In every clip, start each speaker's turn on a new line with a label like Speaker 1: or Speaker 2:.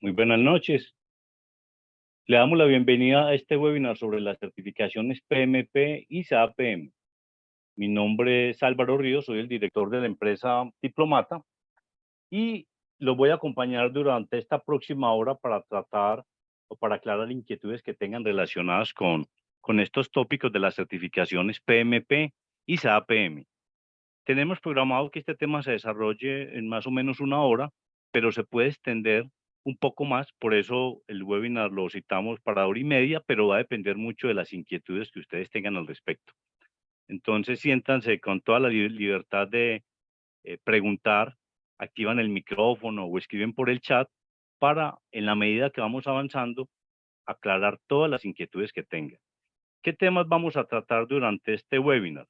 Speaker 1: Muy buenas noches. Le damos la bienvenida a este webinar sobre las certificaciones PMP y SAPM. Mi nombre es Álvaro Ríos, soy el director de la empresa Diplomata y los voy a acompañar durante esta próxima hora para tratar o para aclarar inquietudes que tengan relacionadas con estos tópicos de las certificaciones PMP y SAPM. Tenemos programado que este tema se desarrolle en más o menos una hora, pero se puede extender un poco más, por eso el webinar lo citamos para hora y media, pero va a depender mucho de las inquietudes que ustedes tengan al respecto. Entonces, siéntanse con toda la libertad de preguntar, activan el micrófono o escriben por el chat para, en la medida que vamos avanzando, aclarar todas las inquietudes que tengan. ¿Qué temas vamos a tratar durante este webinar?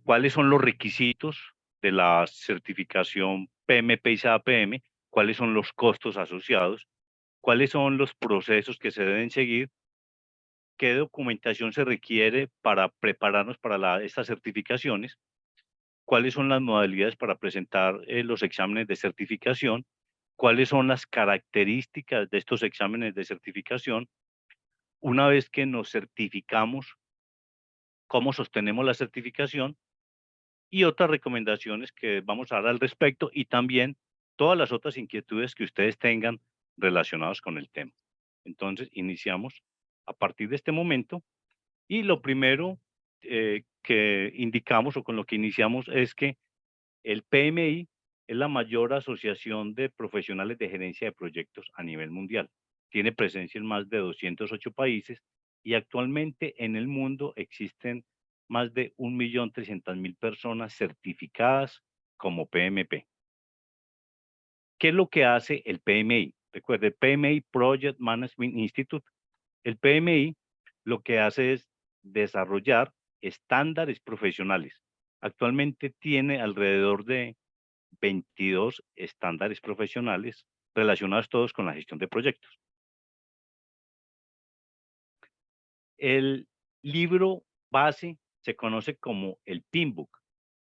Speaker 1: Cuáles son los requisitos de la certificación PMP y SAPM, cuáles son los costos asociados, cuáles son los procesos que se deben seguir, qué documentación se requiere para prepararnos para estas certificaciones, cuáles son las modalidades para presentar los exámenes de certificación, cuáles son las características de estos exámenes de certificación. Una vez que nos certificamos, cómo sostenemos la certificación y otras recomendaciones que vamos a dar al respecto y también todas las otras inquietudes que ustedes tengan relacionadas con el tema. Entonces, iniciamos a partir de este momento y lo primero que indicamos o con lo que iniciamos es que el PMI es la mayor asociación de profesionales de gerencia de proyectos a nivel mundial. Tiene presencia en más de 208 países y actualmente en el mundo existen más de 1.300.000 personas certificadas como PMP. ¿Qué es lo que hace el PMI? Recuerde, PMI Project Management Institute. El PMI lo que hace es desarrollar estándares profesionales. Actualmente tiene alrededor de 22 estándares profesionales relacionados todos con la gestión de proyectos. El libro base se conoce como el PMBOK,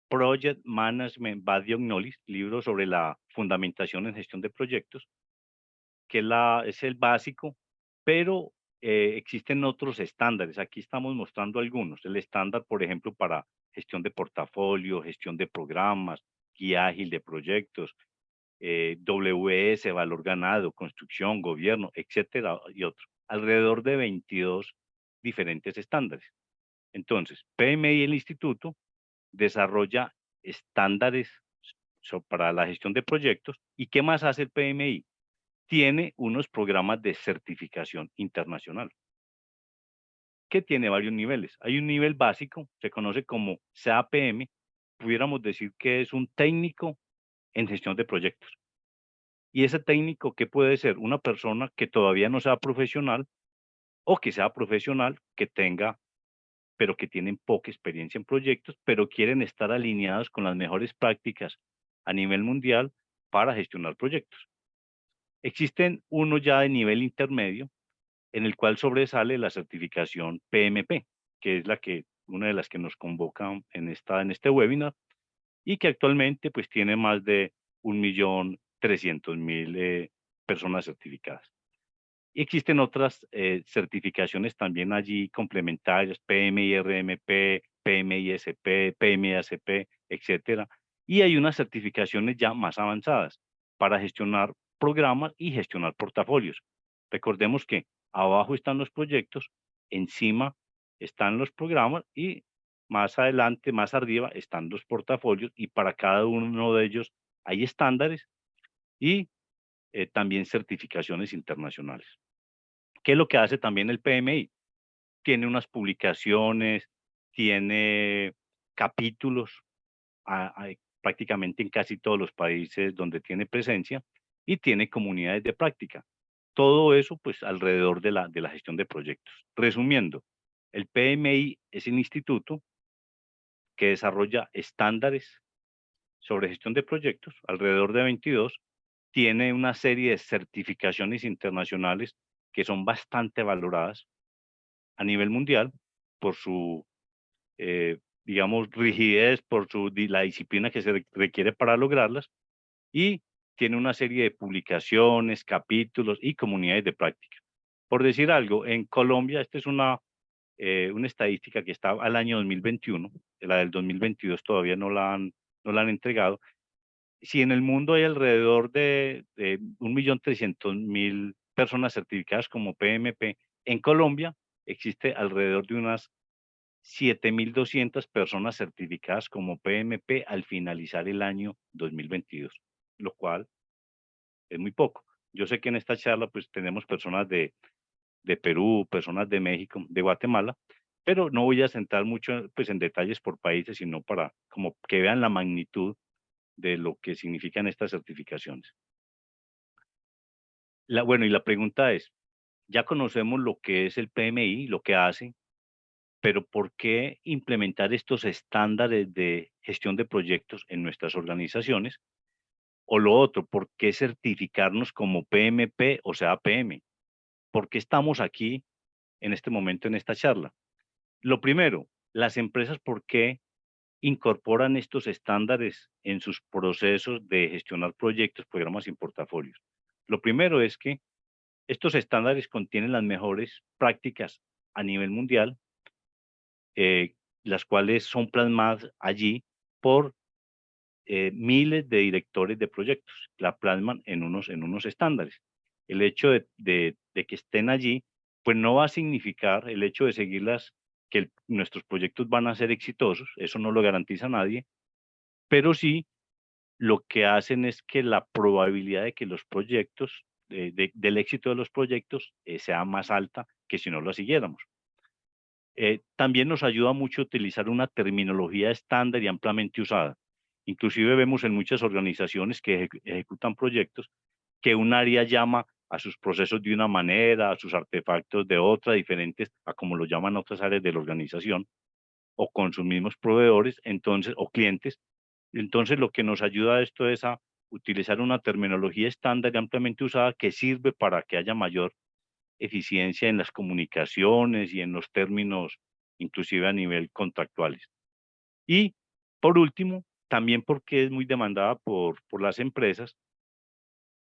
Speaker 1: Project Management Body of Knowledge, libro sobre la fundamentación en gestión de proyectos, que es el básico, pero existen otros estándares. Aquí estamos mostrando algunos. El estándar, por ejemplo, para gestión de portafolio, gestión de programas, guía ágil de proyectos, WS, valor ganado, construcción, gobierno, etcétera, y otros. Alrededor de 22 diferentes estándares. Entonces, PMI, el instituto, desarrolla estándares para la gestión de proyectos. ¿Y qué más hace el PMI? Tiene unos programas de certificación internacional, que tiene varios niveles. Hay un nivel básico, se conoce como CAPM, pudiéramos decir que es un técnico en gestión de proyectos. Y ese técnico, ¿qué puede ser? Una persona que todavía no sea profesional o que sea profesional, que tenga, pero que tienen poca experiencia en proyectos, pero quieren estar alineados con las mejores prácticas a nivel mundial para gestionar proyectos. Existen uno ya de nivel intermedio, en el cual sobresale la certificación PMP, que es una de las que nos convocan en este webinar, y que actualmente pues tiene más de 1.300.000 personas certificadas. Y existen otras certificaciones también allí complementarias, PMI-RMP, PMI-SP, PMI-ACP, etcétera. Y hay unas certificaciones ya más avanzadas para gestionar programas y gestionar portafolios. Recordemos que abajo están los proyectos, encima están los programas y más adelante, más arriba, están los portafolios y para cada uno de ellos hay estándares y también certificaciones internacionales. ¿Qué es lo que hace también el PMI? Tiene unas publicaciones, tiene capítulos prácticamente en casi todos los países donde tiene presencia y tiene comunidades de práctica. Todo eso pues alrededor de la gestión de proyectos. Resumiendo, el PMI es un instituto que desarrolla estándares sobre gestión de proyectos, alrededor de 22, tiene una serie de certificaciones internacionales que son bastante valoradas a nivel mundial por su, digamos, rigidez, por la disciplina que se requiere para lograrlas y tiene una serie de publicaciones, capítulos y comunidades de práctica. Por decir algo, en Colombia, esta es una estadística que está al año 2021, la del 2022 todavía no la han entregado. Si en el mundo hay alrededor de 1.300.000 personas certificadas como PMP, en Colombia existe alrededor de unas 7.200 personas certificadas como PMP al finalizar el año 2022, lo cual es muy poco. Yo sé que en esta charla pues tenemos personas de Perú, personas de México, de Guatemala, pero no voy a centrar mucho pues en detalles por países, sino para como que vean la magnitud de lo que significan estas certificaciones. Bueno, y la pregunta es, ya conocemos lo que es el PMI, lo que hace, pero ¿por qué implementar estos estándares de gestión de proyectos en nuestras organizaciones? O lo otro, ¿por qué certificarnos como PMP o sea PM? ¿Por qué estamos aquí en este momento en esta charla? Lo primero, las empresas, ¿por qué incorporan estos estándares en sus procesos de gestionar proyectos, programas y portafolios? Lo primero es que estos estándares contienen las mejores prácticas a nivel mundial, eh, las cuales son plasmadas allí por miles de directores de proyectos, la plasman en unos estándares. El hecho de que estén allí, pues no va a significar el hecho de seguirlas, que nuestros proyectos van a ser exitosos, eso no lo garantiza nadie, pero sí lo que hacen es que la probabilidad de que los proyectos, del éxito de los proyectos, sea más alta que si no lo siguiéramos. También nos ayuda mucho utilizar una terminología estándar y ampliamente usada. Inclusive vemos en muchas organizaciones que ejecutan proyectos que un área llama a sus procesos de una manera, a sus artefactos de otra, diferentes a como lo llaman otras áreas de la organización, o con sus mismos proveedores, entonces, o clientes. Entonces, lo que nos ayuda a esto es a utilizar una terminología estándar y ampliamente usada que sirve para que haya mayor eficiencia en las comunicaciones y en los términos, inclusive a nivel contractuales. Y por último, también porque es muy demandada por las empresas,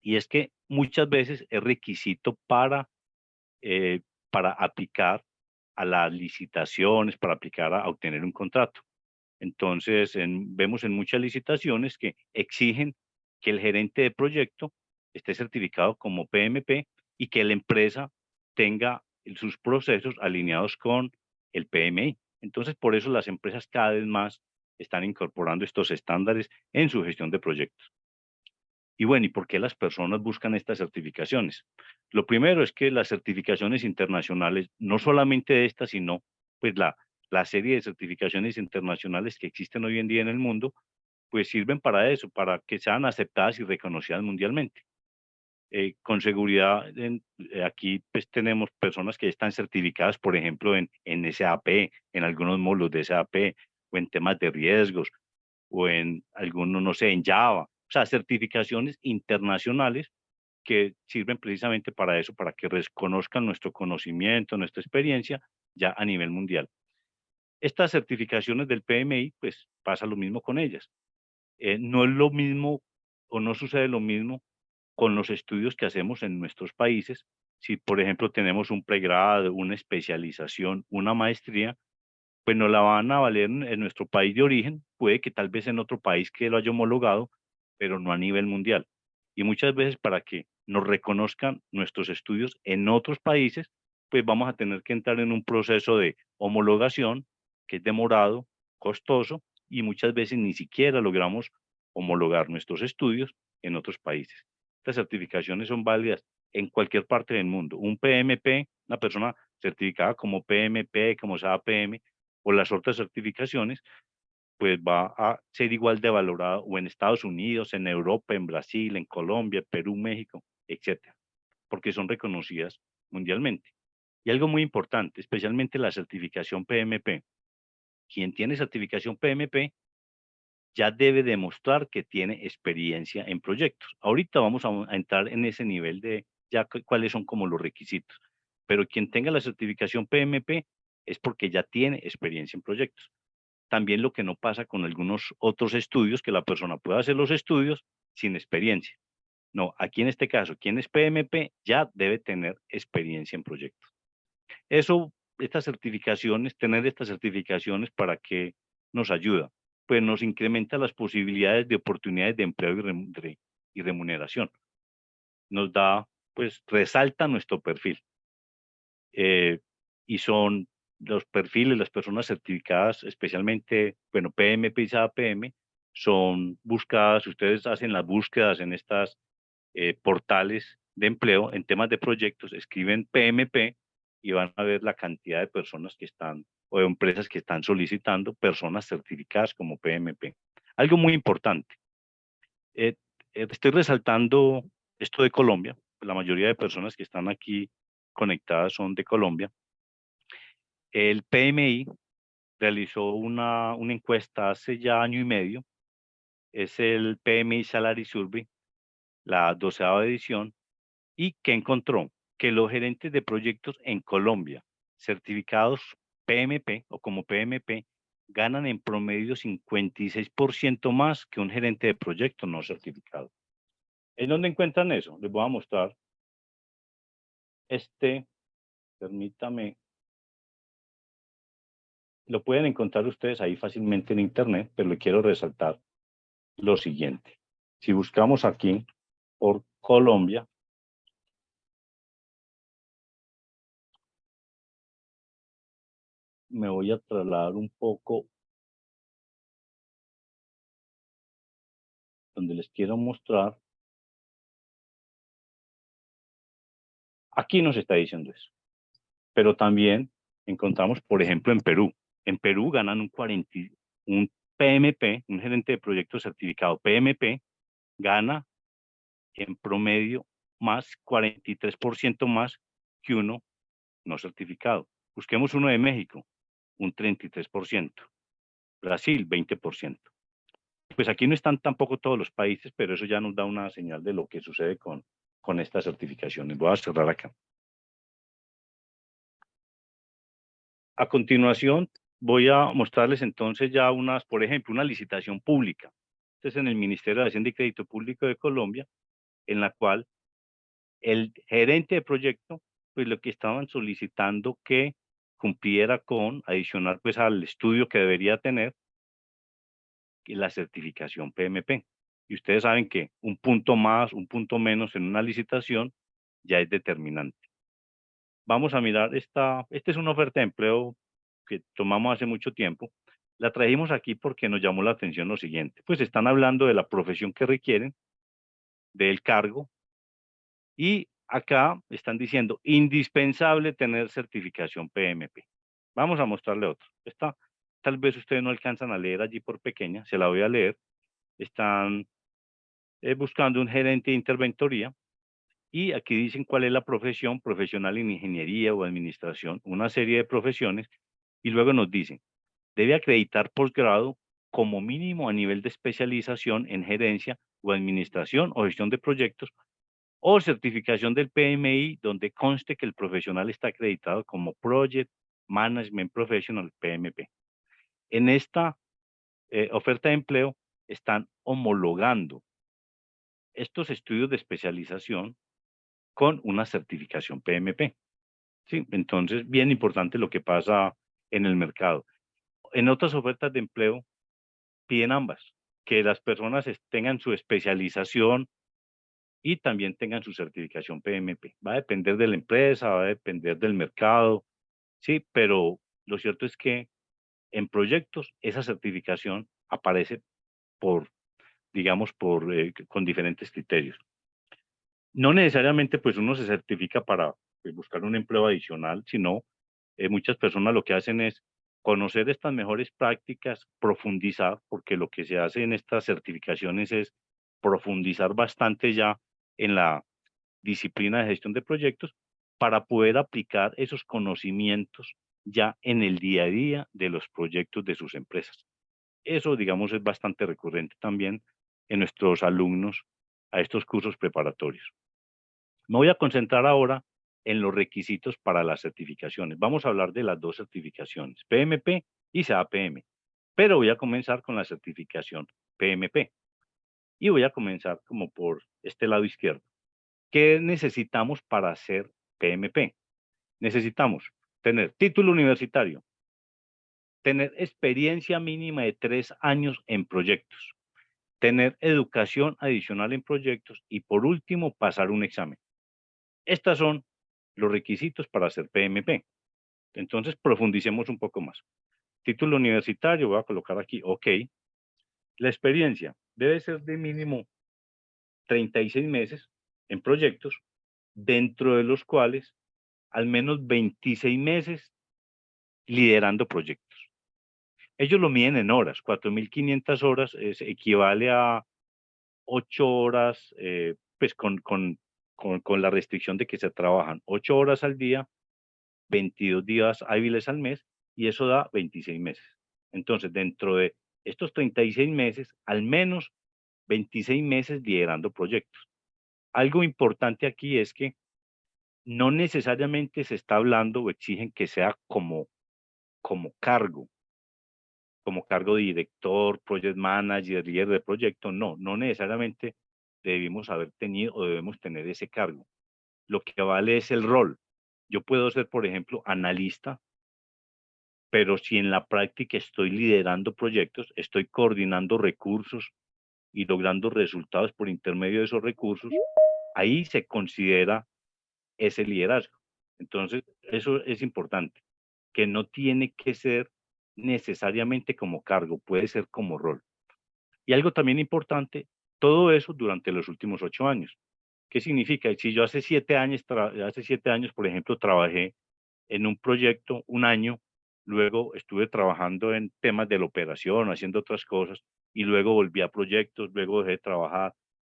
Speaker 1: y es que muchas veces es requisito para aplicar a las licitaciones, para aplicar a obtener un contrato. Entonces, vemos en muchas licitaciones que exigen que el gerente de proyecto esté certificado como PMP y que la empresa tenga sus procesos alineados con el PMI. Entonces, por eso las empresas cada vez más están incorporando estos estándares en su gestión de proyectos. Y bueno, ¿y por qué las personas buscan estas certificaciones? Lo primero es que las certificaciones internacionales, no solamente estas, sino pues la serie de certificaciones internacionales que existen hoy en día en el mundo, pues sirven para eso, para que sean aceptadas y reconocidas mundialmente. Con seguridad, aquí pues tenemos personas que están certificadas, por ejemplo, en SAP, en algunos módulos de SAP, o en temas de riesgos, o en algunos, no sé, en Java. O sea, certificaciones internacionales que sirven precisamente para eso, para que reconozcan nuestro conocimiento, nuestra experiencia ya a nivel mundial. Estas certificaciones del PMI, pues pasa lo mismo con ellas. No es lo mismo o no sucede lo mismo con los estudios que hacemos en nuestros países. Si, por ejemplo, tenemos un pregrado, una especialización, una maestría, pues nos la van a valer en nuestro país de origen, puede que tal vez en otro país que lo haya homologado, pero no a nivel mundial. Y muchas veces para que nos reconozcan nuestros estudios en otros países, pues vamos a tener que entrar en un proceso de homologación que es demorado, costoso, y muchas veces ni siquiera logramos homologar nuestros estudios en otros países. Estas certificaciones son válidas en cualquier parte del mundo. Un PMP, una persona certificada como PMP, como SAPM, o las otras certificaciones, pues va a ser igual de valorado o en Estados Unidos, en Europa, en Brasil, en Colombia, Perú, México, etcétera, porque son reconocidas mundialmente. Y algo muy importante, especialmente la certificación PMP. Quien tiene certificación PMP ya debe demostrar que tiene experiencia en proyectos. Ahorita vamos a entrar en ese nivel de ya cuáles son como los requisitos. Pero quien tenga la certificación PMP es porque ya tiene experiencia en proyectos. También lo que no pasa con algunos otros estudios, que la persona puede hacer los estudios sin experiencia. No, aquí en este caso, quien es PMP ya debe tener experiencia en proyectos. Eso, estas certificaciones, tener estas certificaciones, ¿para qué nos ayuda? Pues nos incrementa las posibilidades de oportunidades de empleo y remuneración. Nos da, pues resalta nuestro perfil. Y son los perfiles, las personas certificadas, especialmente, bueno, PMP y SAPM, son buscadas, ustedes hacen las búsquedas en estas portales de empleo, en temas de proyectos, escriben PMP y van a ver la cantidad de personas que están, o de empresas que están solicitando personas certificadas como PMP. Algo muy importante, eh, estoy resaltando esto de Colombia, la mayoría de personas que están aquí conectadas son de Colombia. El PMI realizó una encuesta hace ya año y medio, es el PMI Salary Survey, la 12ª edición, y que encontró que los gerentes de proyectos en Colombia, certificados PMP o como PMP, ganan en promedio 56% más que un gerente de proyecto no certificado. ¿En dónde encuentran eso? Les voy a mostrar permítame, lo pueden encontrar ustedes ahí fácilmente en internet, pero le quiero resaltar lo siguiente. Si buscamos aquí por Colombia, me voy a trasladar un poco donde les quiero mostrar. Aquí nos está diciendo eso. Pero también encontramos, por ejemplo, en Perú. En Perú ganan un PMP, un gerente de proyecto certificado PMP, gana en promedio más 43% más que uno no certificado. Busquemos uno de México, un 33%. Brasil, 20%. Pues aquí no están tampoco todos los países, pero eso ya nos da una señal de lo que sucede con estas certificaciones. Voy a cerrar acá. A continuación, voy a mostrarles entonces ya unas, por ejemplo, una licitación pública. Este es en el Ministerio de Hacienda y Crédito Público de Colombia, en la cual el gerente de proyecto, pues lo que estaban solicitando que cumpliera con, adicional pues al estudio que debería tener, la certificación PMP. Y ustedes saben que un punto más, un punto menos en una licitación ya es determinante. Vamos a mirar esta es una oferta de empleo que tomamos hace mucho tiempo. La trajimos aquí porque nos llamó la atención lo siguiente. Pues están hablando de la profesión que requieren, del cargo, y acá están diciendo indispensable tener certificación PMP. Vamos a mostrarle otro. Esta tal vez ustedes no alcanzan a leer allí por pequeña, se la voy a leer. Están buscando un gerente de interventoría y aquí dicen cuál es la profesión, profesional en ingeniería o administración, una serie de profesiones, y luego nos dicen, debe acreditar posgrado como mínimo a nivel de especialización en gerencia o administración o gestión de proyectos o certificación del PMI donde conste que el profesional está acreditado como Project Management Professional PMP. En esta oferta de empleo están homologando estos estudios de especialización con una certificación PMP. ¿Sí? Entonces, bien importante lo que pasa en el mercado. En otras ofertas de empleo piden ambas, que las personas tengan su especialización y también tengan su certificación PMP. Va a depender de la empresa, va a depender del mercado, sí, pero lo cierto es que en proyectos esa certificación aparece por, digamos, con diferentes criterios. No necesariamente pues uno se certifica para pues, buscar un empleo adicional, sino muchas personas lo que hacen es conocer estas mejores prácticas, profundizar, porque lo que se hace en estas certificaciones es profundizar bastante ya en la disciplina de gestión de proyectos para poder aplicar esos conocimientos ya en el día a día de los proyectos de sus empresas. Eso, digamos, es bastante recurrente también en nuestros alumnos a estos cursos preparatorios. Me voy a concentrar ahora en los requisitos para las certificaciones. Vamos a hablar de las dos certificaciones, PMP y SAPM, pero voy a comenzar con la certificación PMP. Y voy a comenzar como por este lado izquierdo. ¿Qué necesitamos para hacer PMP? Necesitamos tener título universitario, tener experiencia mínima de 3 años en proyectos, tener educación adicional en proyectos y por último pasar un examen. Estos son los requisitos para hacer PMP. Entonces profundicemos un poco más. Título universitario, voy a colocar aquí, ok. La experiencia debe ser de mínimo 36 meses en proyectos, dentro de los cuales al menos 26 meses liderando proyectos. Ellos lo miden en horas, 4.500 horas equivale a 8 horas, pues con la restricción de que se trabajan 8 horas al día, 22 días hábiles al mes, y eso da 26 meses. Entonces, dentro de estos 36 meses, al menos 26 meses liderando proyectos. Algo importante aquí es que no necesariamente se está hablando o exigen que sea como cargo, como cargo de director, project manager, líder de proyecto. No, no necesariamente debemos haber tenido o debemos tener ese cargo. Lo que vale es el rol. Yo puedo ser, por ejemplo, analista, pero si en la práctica estoy liderando proyectos, estoy coordinando recursos y logrando resultados por intermedio de esos recursos, ahí se considera ese liderazgo. Entonces, eso es importante, que no tiene que ser necesariamente como cargo, puede ser como rol. Y algo también importante, todo eso durante los últimos 8 años. ¿Qué significa? Si yo hace 7 años, por ejemplo, trabajé en un proyecto un año, luego estuve trabajando en temas de la operación, haciendo otras cosas, y luego volví a proyectos, luego dejé de trabajar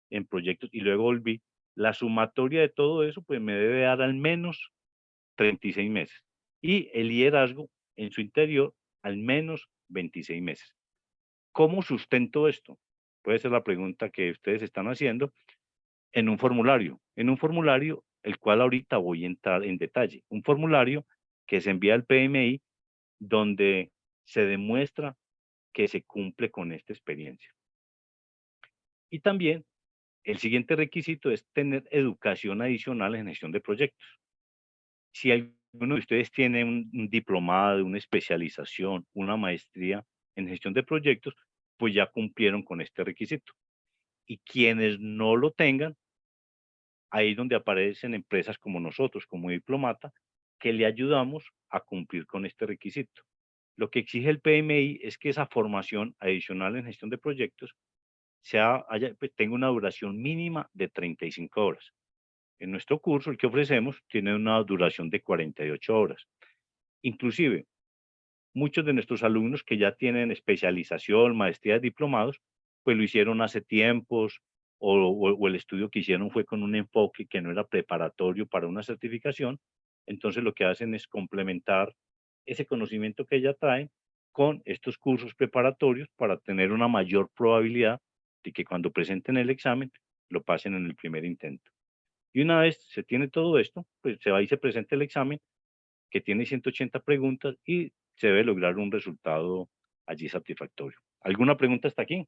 Speaker 1: en proyectos y luego volví. La sumatoria de todo eso, pues me debe dar al menos 36 meses. Y el liderazgo en su interior, al menos 26 meses. ¿Cómo sustento esto? Puede ser la pregunta que ustedes están haciendo en un formulario el cual ahorita voy a entrar en detalle. Un formulario que se envía al PMI donde se demuestra que se cumple con esta experiencia. Y también el siguiente requisito es tener educación adicional en gestión de proyectos. Si alguno de ustedes tiene un diplomado, una especialización, una maestría en gestión de proyectos, pues ya cumplieron con este requisito. Y quienes no lo tengan, ahí es donde aparecen empresas como nosotros, como Diplomata, que le ayudamos a cumplir con este requisito. Lo que exige el PMI es que esa formación adicional en gestión de proyectos pues, tenga una duración mínima de 35 horas. En nuestro curso, el que ofrecemos, tiene una duración de 48 horas. Inclusive, muchos de nuestros alumnos que ya tienen especialización, maestrías, diplomados, pues lo hicieron hace tiempos o el estudio que hicieron fue con un enfoque que no era preparatorio para una certificación. Entonces lo que hacen es complementar ese conocimiento que ya traen con estos cursos preparatorios para tener una mayor probabilidad de que cuando presenten el examen lo pasen en el primer intento. Y una vez se tiene todo esto, pues se va y se presenta el examen que tiene 180 preguntas y se debe lograr un resultado allí satisfactorio. ¿Alguna pregunta hasta aquí?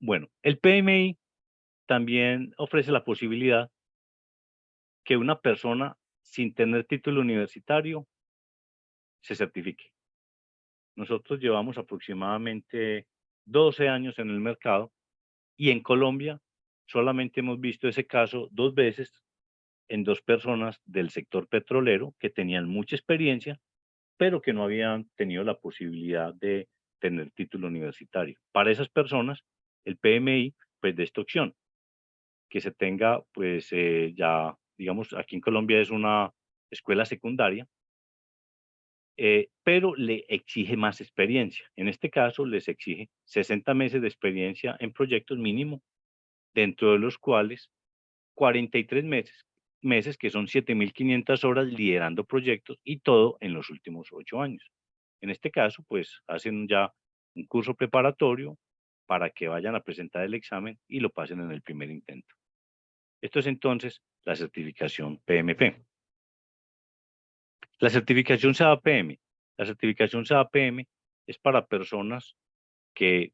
Speaker 1: Bueno, el PMI también ofrece la posibilidad que una persona sin tener título universitario se certifique. Nosotros llevamos aproximadamente 12 años en el mercado y en Colombia solamente hemos visto ese caso 2 veces en 2 personas del sector petrolero que tenían mucha experiencia pero que no habían tenido la posibilidad de tener título universitario. Para esas personas, el PMI, pues de esta opción, que se tenga, pues ya, digamos, aquí en Colombia es una escuela secundaria, pero le exige más experiencia. En este caso, les exige 60 meses de experiencia en proyectos mínimo, dentro de los cuales 43 meses que son 7.500 horas liderando proyectos y todo en los últimos 8 años. En este caso, pues hacen ya un curso preparatorio para que vayan a presentar el examen y lo pasen en el primer intento. Esto es entonces la certificación PMP. La certificación CAPM. La certificación CAPM es para personas que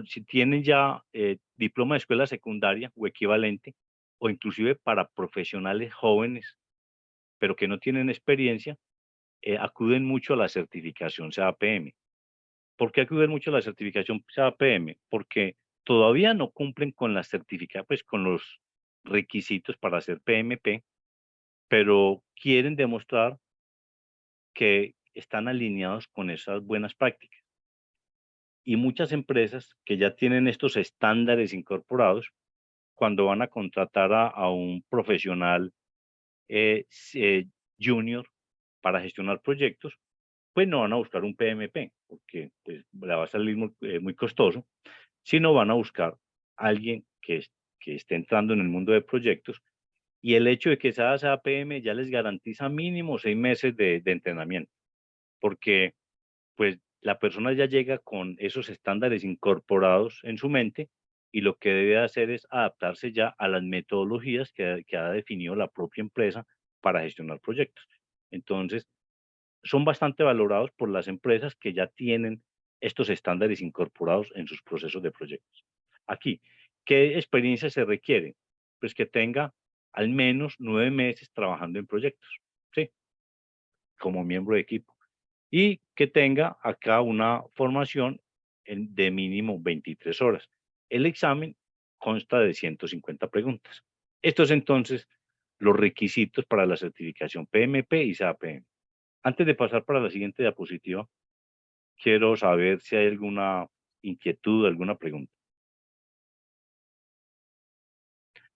Speaker 1: si tienen ya diploma de escuela secundaria o equivalente, o inclusive para profesionales jóvenes, pero que no tienen experiencia, acuden mucho a la certificación CAPM. ¿Por qué acuden mucho a la certificación CAPM? Porque todavía no cumplen con la certificación, pues con los requisitos para hacer PMP, pero quieren demostrar que están alineados con esas buenas prácticas. Y muchas empresas que ya tienen estos estándares incorporados, cuando van a contratar a un profesional junior para gestionar proyectos, pues no van a buscar un PMP, porque pues, le va a salir muy costoso, sino van a buscar a alguien que esté entrando en el mundo de proyectos, y el hecho de que sea APM ya les garantiza mínimo 6 meses de entrenamiento, porque pues la persona ya llega con esos estándares incorporados en su mente, y lo que debe hacer es adaptarse ya a las metodologías que ha definido la propia empresa para gestionar proyectos. Entonces, son bastante valorados por las empresas que ya tienen estos estándares incorporados en sus procesos de proyectos. Aquí, ¿qué experiencia se requiere? Pues que tenga al menos 9 meses trabajando en proyectos, ¿sí? Como miembro de equipo. Y que tenga acá una formación de mínimo 23 horas. El examen consta de 150 preguntas. Estos entonces los requisitos para la certificación PMP y SAPM. Antes de pasar para la siguiente diapositiva, quiero saber si hay alguna inquietud, alguna pregunta.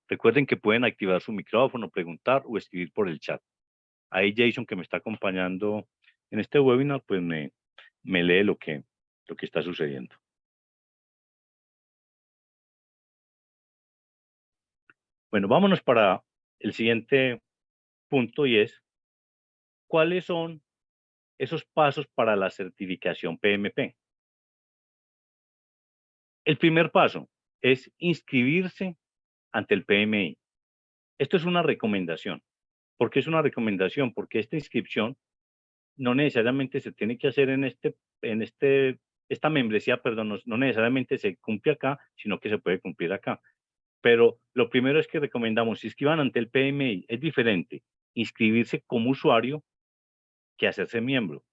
Speaker 1: Recuerden que pueden activar su micrófono, preguntar o escribir por el chat. Ahí Jason, que me está acompañando en este webinar, pues me lee lo que está sucediendo. Bueno, vámonos para el siguiente punto, y es, ¿cuáles son esos pasos para la certificación PMP? El primer paso es inscribirse ante el PMI. Esto es una recomendación. ¿Por qué es una recomendación? Porque esta inscripción no necesariamente se tiene que hacer esta membresía, perdón, no necesariamente se cumple acá, sino que se puede cumplir acá. Pero lo primero es que recomendamos, si inscriban ante el PMI, es diferente inscribirse como usuario que hacerse miembro.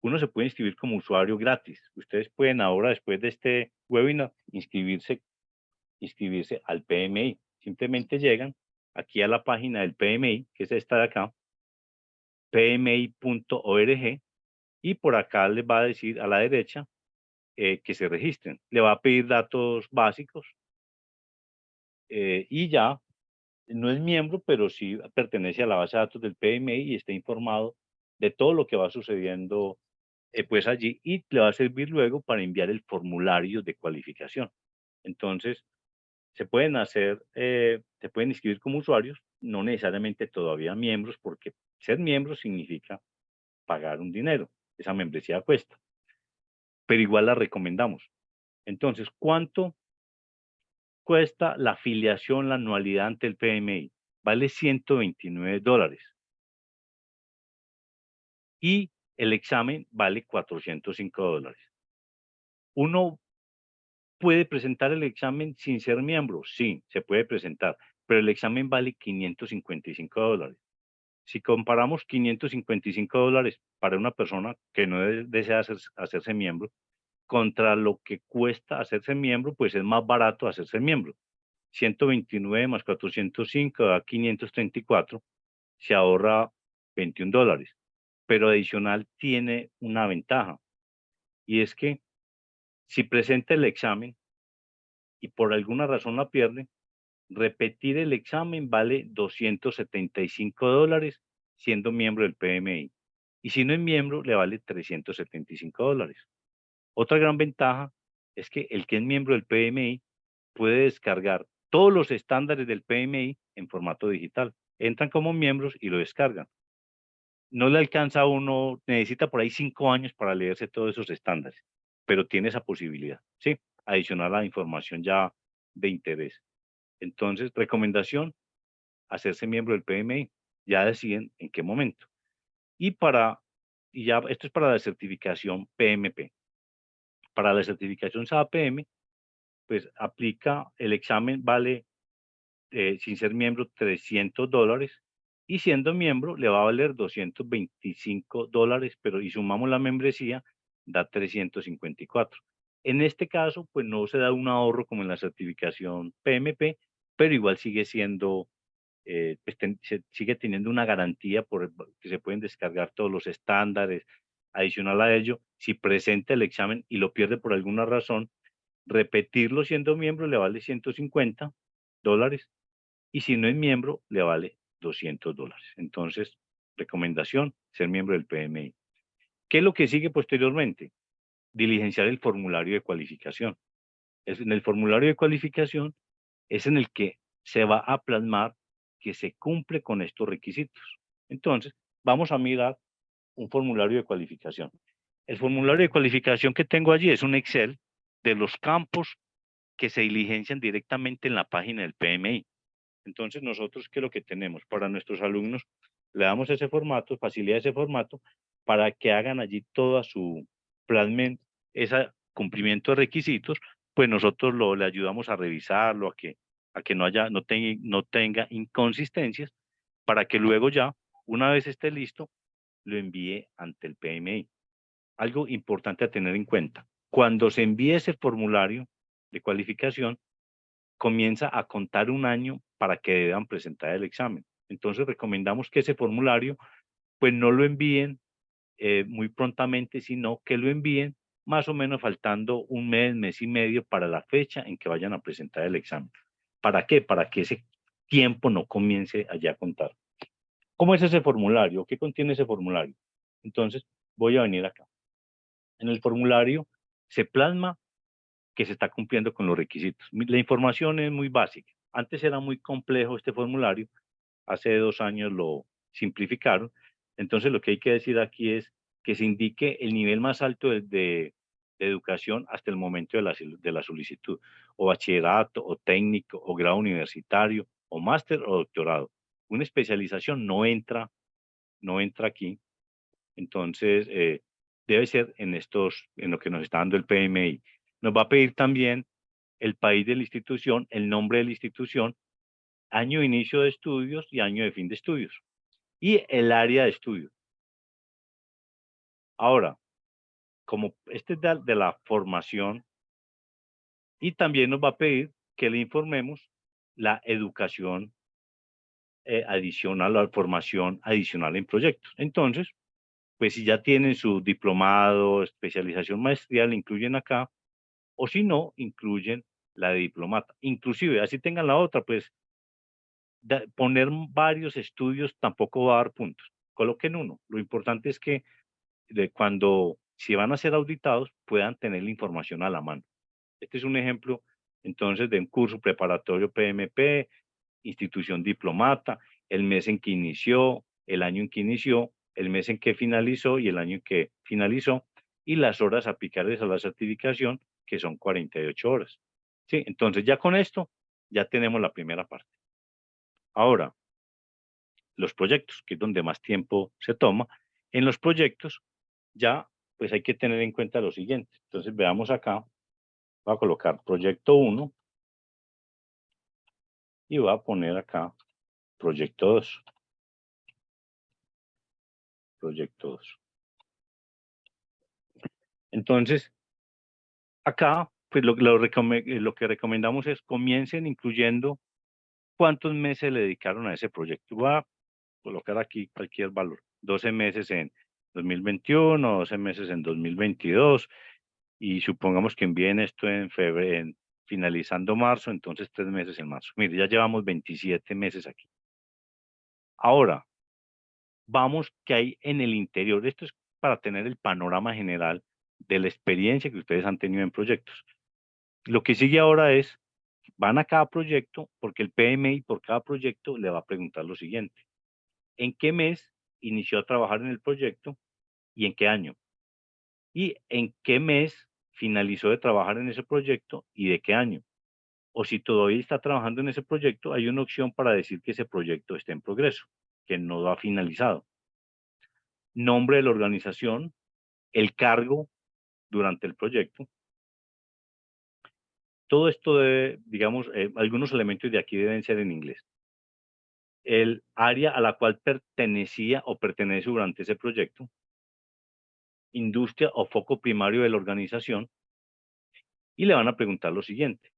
Speaker 1: Uno se puede inscribir como usuario gratis. Ustedes pueden ahora, después de este webinar, inscribirse al PMI. Simplemente llegan aquí a la página del PMI, que es esta de acá, pmi.org, y por acá les va a decir a la derecha que se registren. Le va a pedir datos básicos, y ya no es miembro, pero sí pertenece a la base de datos del PMI y está informado de todo lo que va sucediendo pues allí, y le va a servir luego para enviar el formulario de cualificación. Entonces, se pueden inscribir como usuarios, no necesariamente todavía miembros, porque ser miembro significa pagar un dinero. Esa membresía cuesta, pero igual la recomendamos. Entonces, ¿cuánto cuesta la afiliación, la anualidad ante el PMI? Vale $129, y el examen vale $405. Uno puede presentar el examen sin ser miembro, sí, se puede presentar, pero el examen vale $555. Si comparamos $555 para una persona que no desea hacerse miembro, contra lo que cuesta hacerse miembro, pues es más barato hacerse miembro. 129 más 405 da 534, se ahorra $21. Pero adicional tiene una ventaja, y es que si presenta el examen y por alguna razón la pierde, repetir el examen vale $275 siendo miembro del PMI. Y si no es miembro, le vale $375. Otra gran ventaja es que el que es miembro del PMI puede descargar todos los estándares del PMI en formato digital. Entran como miembros y lo descargan. No le alcanza a uno, necesita por ahí 5 años para leerse todos esos estándares, pero tiene esa posibilidad, ¿sí? Adicional a la información ya de interés. Entonces, recomendación, hacerse miembro del PMI. Ya deciden en qué momento. Y ya esto es para la certificación PMP. Para la certificación SAP-PM, pues aplica el examen, vale sin ser miembro $300 y siendo miembro le va a valer $225, pero y sumamos la membresía, da 354. En este caso, pues no se da un ahorro como en la certificación PMP, pero igual sigue siendo, pues se sigue teniendo una garantía por que se pueden descargar todos los estándares. Adicional a ello, si presenta el examen y lo pierde por alguna razón, repetirlo siendo miembro le vale $150 y si no es miembro le vale $200. Entonces, recomendación, ser miembro del PMI. ¿Qué es lo que sigue posteriormente? Diligenciar el formulario de cualificación. En el formulario de cualificación es en el que se va a plasmar que se cumple con estos requisitos. Entonces, vamos a mirar un formulario de cualificación. El formulario de cualificación que tengo allí es un Excel de los campos que se diligencian directamente en la página del PMI. Entonces, nosotros, ¿qué es lo que tenemos? Para nuestros alumnos, le damos ese formato, facilidad ese formato, para que hagan allí toda su plasmen, ese cumplimiento de requisitos, pues nosotros le ayudamos a revisarlo, a que no tenga inconsistencias, para que luego ya, una vez esté listo, lo envíe ante el PMI. Algo importante a tener en cuenta, cuando se envíe ese formulario de cualificación, comienza a contar un año para que deban presentar el examen. Entonces recomendamos que ese formulario pues no lo envíen muy prontamente, sino que lo envíen más o menos faltando un mes, mes y medio para la fecha en que vayan a presentar el examen. ¿Para qué? Para que ese tiempo no comience allá a contar. ¿Cómo es ese formulario? ¿Qué contiene ese formulario? Entonces voy a venir acá. En el formulario se plasma que se está cumpliendo con los requisitos. La información es muy básica. Antes era muy complejo este formulario, hace 2 años lo simplificaron. Entonces lo que hay que decir aquí es que se indique el nivel más alto de educación hasta el momento de la solicitud, o bachillerato, o técnico, o grado universitario, o máster o doctorado. Una especialización no entra aquí. Entonces, debe ser en lo que nos está dando el PMI. Nos va a pedir también el país de la institución, el nombre de la institución, año de inicio de estudios y año de fin de estudios, y el área de estudio. Ahora, como este es de la formación, y también nos va a pedir que le informemos la educación adicional, la formación adicional en proyectos. Entonces, pues si ya tienen su diplomado, especialización, maestría, le incluyen acá, o si no, incluyen la de diplomata. Inclusive, así tengan la otra, pues poner varios estudios tampoco va a dar puntos. Coloquen uno. Lo importante es que si van a ser auditados, puedan tener la información a la mano. Este es un ejemplo, entonces, de un curso preparatorio PMP, institución diplomata, el mes en que inició, el año en que inició, el mes en que finalizó y el año en que finalizó, y las horas aplicables a la certificación, que son 48 horas. ¿Sí? Entonces, ya con esto, ya tenemos la primera parte. Ahora, los proyectos, que es donde más tiempo se toma. En los proyectos, ya, pues hay que tener en cuenta lo siguiente. Entonces, veamos acá, voy a colocar proyecto 1 y voy a poner acá proyecto 2. Proyecto 2. Entonces, acá, pues lo que recomendamos es comiencen incluyendo cuántos meses le dedicaron a ese proyecto. Voy a colocar aquí cualquier valor. 12 meses en 2021, 12 meses en 2022, y supongamos que envíen esto en febrero, finalizando marzo, entonces 3 meses en marzo. Mire, ya llevamos 27 meses aquí. Ahora, vamos que hay en el interior. Esto es para tener el panorama general de la experiencia que ustedes han tenido en proyectos. Lo que sigue ahora es, van a cada proyecto, porque el PMI por cada proyecto le va a preguntar lo siguiente. ¿En qué mes inició a trabajar en el proyecto y en qué año? ¿Y en qué mes finalizó de trabajar en ese proyecto y de qué año? O si todavía está trabajando en ese proyecto, hay una opción para decir que ese proyecto está en progreso, que no ha finalizado. nombre de la organización, el cargo durante el proyecto. Todo esto debe, digamos, algunos elementos de aquí deben ser en inglés. El área a la cual pertenecía o pertenece durante ese proyecto, industria o foco primario de la organización, y le van a preguntar lo siguiente.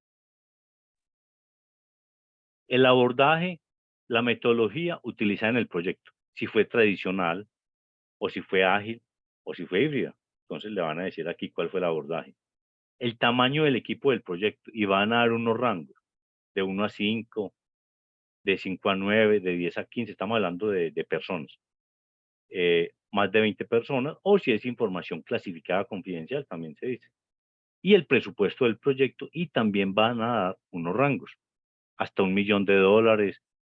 Speaker 1: El abordaje, la metodología utilizada en el proyecto, si fue tradicional o si fue ágil o si fue híbrida. Entonces le van a decir aquí cuál fue el abordaje. El tamaño del equipo del proyecto y van a dar unos rangos de 1 a 5, de 5 a 9, de 10 a 15, estamos hablando de personas. Más de 20 personas o si es información clasificada confidencial, también se dice. Y el presupuesto del proyecto y también van a dar unos rangos. Hasta $1.000.000,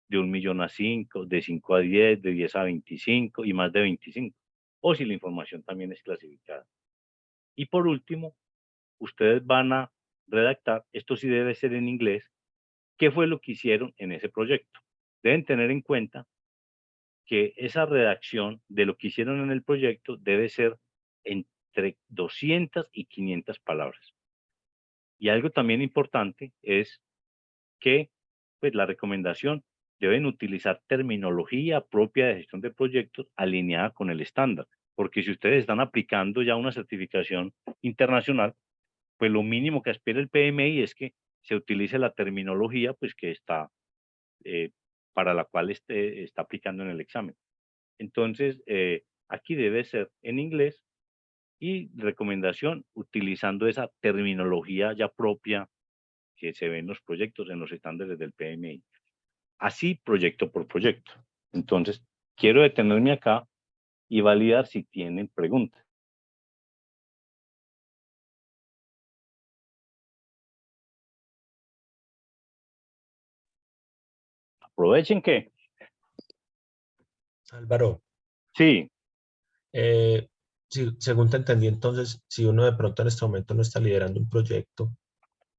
Speaker 1: de 1.000.000 a 5, de 5 a 10, de 10 a 25 y más de 25. O si la información también es clasificada. Y por último, ustedes van a redactar, esto sí debe ser en inglés, qué fue lo que hicieron en ese proyecto. Deben tener en cuenta que esa redacción de lo que hicieron en el proyecto debe ser entre 200 y 500 palabras. Y algo también importante es que pues, la recomendación deben utilizar terminología propia de gestión de proyectos alineada con el estándar, porque si ustedes están aplicando ya una certificación internacional, pues lo mínimo que espera el PMI es que se utilice la terminología pues que está para la cual está aplicando en el examen. Entonces, aquí debe ser en inglés y recomendación utilizando esa terminología ya propia que se ve en los proyectos, en los estándares del PMI. Así, proyecto por proyecto. Entonces, quiero detenerme acá y validar si tienen preguntas. Aprovechen que.
Speaker 2: Álvaro,
Speaker 1: Sí,
Speaker 2: según te entendí, entonces, si uno de pronto en este momento no está liderando un proyecto,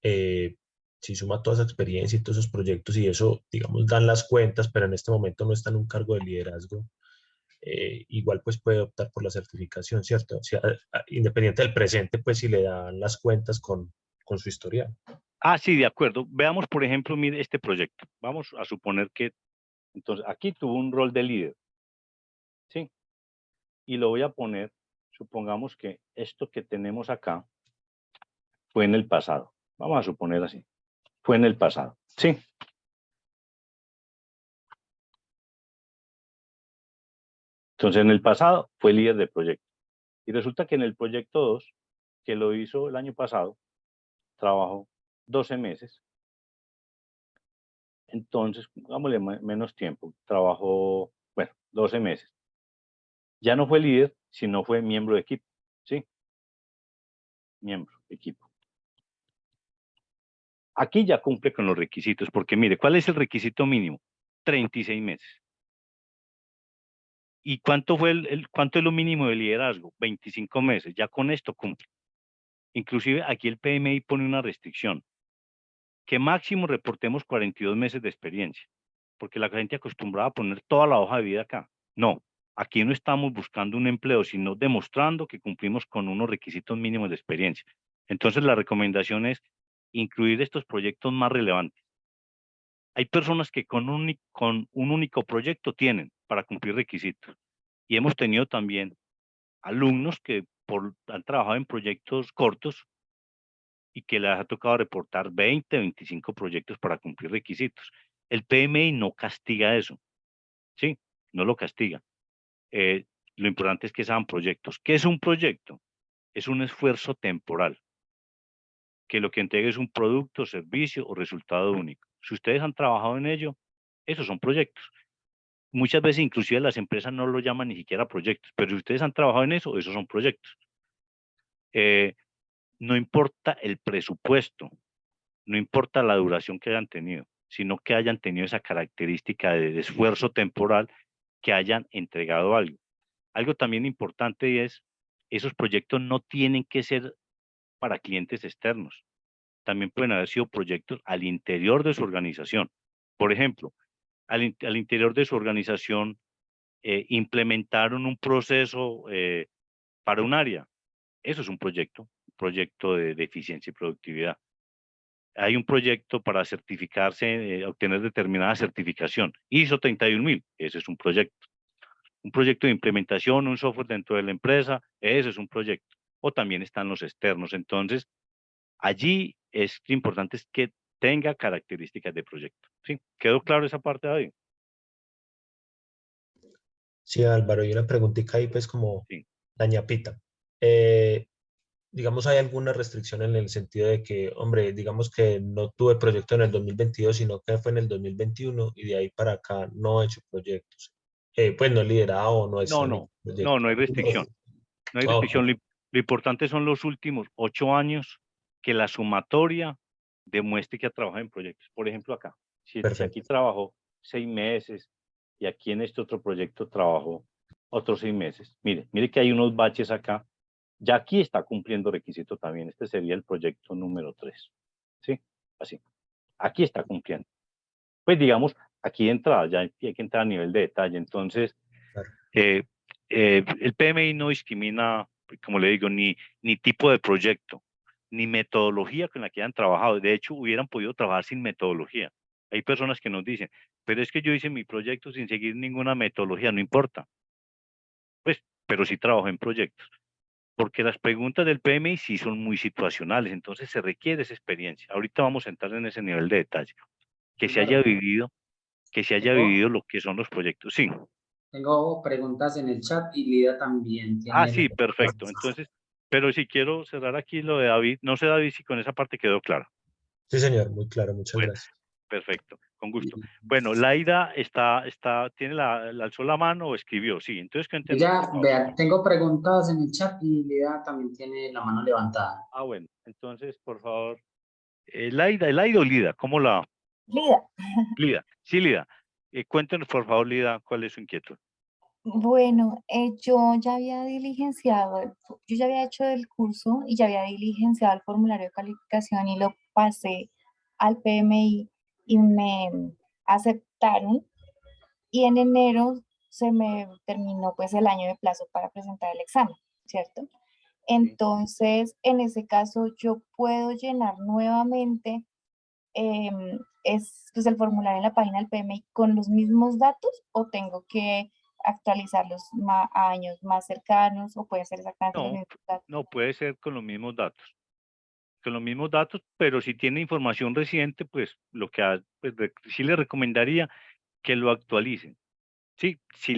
Speaker 2: si suma toda esa experiencia y todos esos proyectos y eso, digamos, dan las cuentas, pero en este momento no está en un cargo de liderazgo, igual pues puede optar por la certificación, ¿cierto? O sea, independiente del presente, pues si le dan las cuentas con su historial.
Speaker 1: sí, de acuerdo. Veamos, por ejemplo, mire este proyecto. Vamos a suponer que, entonces, aquí tuvo un rol de líder, ¿sí? Y lo voy a poner, supongamos que esto que tenemos acá fue en el pasado. Vamos a suponer así. Fue en el pasado, ¿sí? Entonces, en el pasado fue líder de proyecto. Y resulta que en el proyecto 2, que lo hizo el año pasado, trabajó 12 meses. Entonces, dámosle menos tiempo. Trabajó, bueno, 12 meses. Ya no fue líder, sino fue miembro de equipo, ¿sí? Miembro de equipo. Aquí ya cumple con los requisitos, porque mire, ¿cuál es el requisito mínimo? 36 meses. ¿Y cuánto fue cuánto es lo mínimo de liderazgo? 25 meses. Ya con esto cumple. Inclusive aquí el PMI pone una restricción, que máximo reportemos 42 meses de experiencia, porque la gente acostumbraba a poner toda la hoja de vida acá. No, aquí no estamos buscando un empleo, sino demostrando que cumplimos con unos requisitos mínimos de experiencia. Entonces la recomendación es incluir estos proyectos más relevantes. Hay personas que con un único proyecto tienen para cumplir requisitos. Y hemos tenido también alumnos que han trabajado en proyectos cortos y que les ha tocado reportar 20, 25 proyectos para cumplir requisitos. El PMI no castiga eso, ¿sí? No lo castiga. Lo importante es que sean proyectos. ¿Qué es un proyecto? Es un esfuerzo temporal, que lo que entregue es un producto, servicio o resultado único. Si ustedes han trabajado en ello, esos son proyectos. Muchas veces inclusive las empresas no lo llaman ni siquiera proyectos, pero si ustedes han trabajado en eso, esos son proyectos. No importa el presupuesto, no importa la duración que hayan tenido, sino que hayan tenido esa característica de esfuerzo temporal, que hayan entregado algo. Algo también importante es, esos proyectos no tienen que ser para clientes externos. También pueden haber sido proyectos al interior de su organización. Por ejemplo, al interior de su organización implementaron un proceso para un área. Eso es un proyecto de eficiencia y productividad. Hay un proyecto para certificarse, obtener determinada certificación. ISO 31000, ese es un proyecto. Un proyecto de implementación, un software dentro de la empresa, ese es un proyecto. O también están los externos. Entonces, allí es lo importante es que tenga características de proyecto. ¿Sí? ¿Quedó claro esa parte, David?
Speaker 2: Sí, Álvaro, y una preguntita ahí, pues como
Speaker 1: Sí.
Speaker 2: la ñapita. Eh, digamos, ¿hay alguna restricción en el sentido de que, hombre, digamos que no tuve proyecto en el 2022, sino que fue en el 2021 y de ahí para acá no he hecho proyectos? Pues no he liderado, no he
Speaker 1: No,
Speaker 2: estado en ningún
Speaker 1: no, no,
Speaker 2: proyecto.
Speaker 1: no hay restricción. No hay
Speaker 2: Ah, ok,
Speaker 1: restricción. Lo importante son los últimos 8 años que la sumatoria demuestre que ha trabajado en proyectos. Por ejemplo, acá, si aquí
Speaker 2: perfecto.
Speaker 1: trabajó 6 meses y aquí en este otro proyecto trabajó otros 6 meses. Mire que hay unos baches acá. Ya aquí está cumpliendo requisito también. Este sería el proyecto número 3. ¿Sí? Así. Aquí está cumpliendo. Pues digamos, aquí de entrada, ya hay que entrar a nivel de detalle. Entonces,
Speaker 2: Claro.
Speaker 1: eh, el PMI no discrimina, como le digo, ni tipo de proyecto, ni metodología con la que hayan trabajado. De hecho, hubieran podido trabajar sin metodología. Hay personas que nos dicen, pero es que yo hice mi proyecto sin seguir ninguna metodología, no importa. Pues, pero sí trabajo en proyectos. Porque las preguntas del PMI sí son muy situacionales, entonces se requiere esa experiencia. Ahorita vamos a entrar en ese nivel de detalle, que se haya
Speaker 3: Álvaro,
Speaker 1: vivido, que se haya
Speaker 3: tengo,
Speaker 1: vivido lo que son los proyectos. Sí.
Speaker 3: tengo preguntas en el chat y Lida también
Speaker 1: Ah,
Speaker 3: tiene
Speaker 1: sí, perfecto.
Speaker 3: preguntas.
Speaker 1: Entonces, pero si quiero cerrar aquí lo de David, no sé, David, si con esa parte quedó claro.
Speaker 2: Sí, señor, muy claro, muchas
Speaker 1: Bueno,
Speaker 2: gracias.
Speaker 1: perfecto, con gusto. Bueno, Laida tiene alzó la mano o escribió, sí, entonces cuéntenos, por
Speaker 3: Ella,
Speaker 1: favor.
Speaker 3: vea, tengo preguntas en el chat y Lida también tiene la mano levantada.
Speaker 1: Ah, bueno, entonces, por favor, Laida o Lida, ¿cómo la?
Speaker 4: Lida,
Speaker 1: Lida, sí, Lida. Cuéntenos, por favor, Lida, cuál es su inquietud.
Speaker 4: bueno, yo ya había diligenciado, yo ya había hecho el curso y ya había diligenciado el formulario de calificación y lo pasé al PMI y me aceptaron y en enero se me terminó pues el año de plazo para presentar el examen, ¿cierto?
Speaker 1: Sí.
Speaker 4: Entonces, en ese caso, yo puedo llenar nuevamente es pues, el formulario en la página del PMI con los mismos datos o tengo que actualizarlos a años más cercanos o puede ser exactamente los
Speaker 1: No,
Speaker 4: mismos datos.
Speaker 1: no puede ser con los mismos datos. Con los mismos datos, pero si tiene información reciente, pues lo que sí le recomendaría que lo actualicen. Sí, si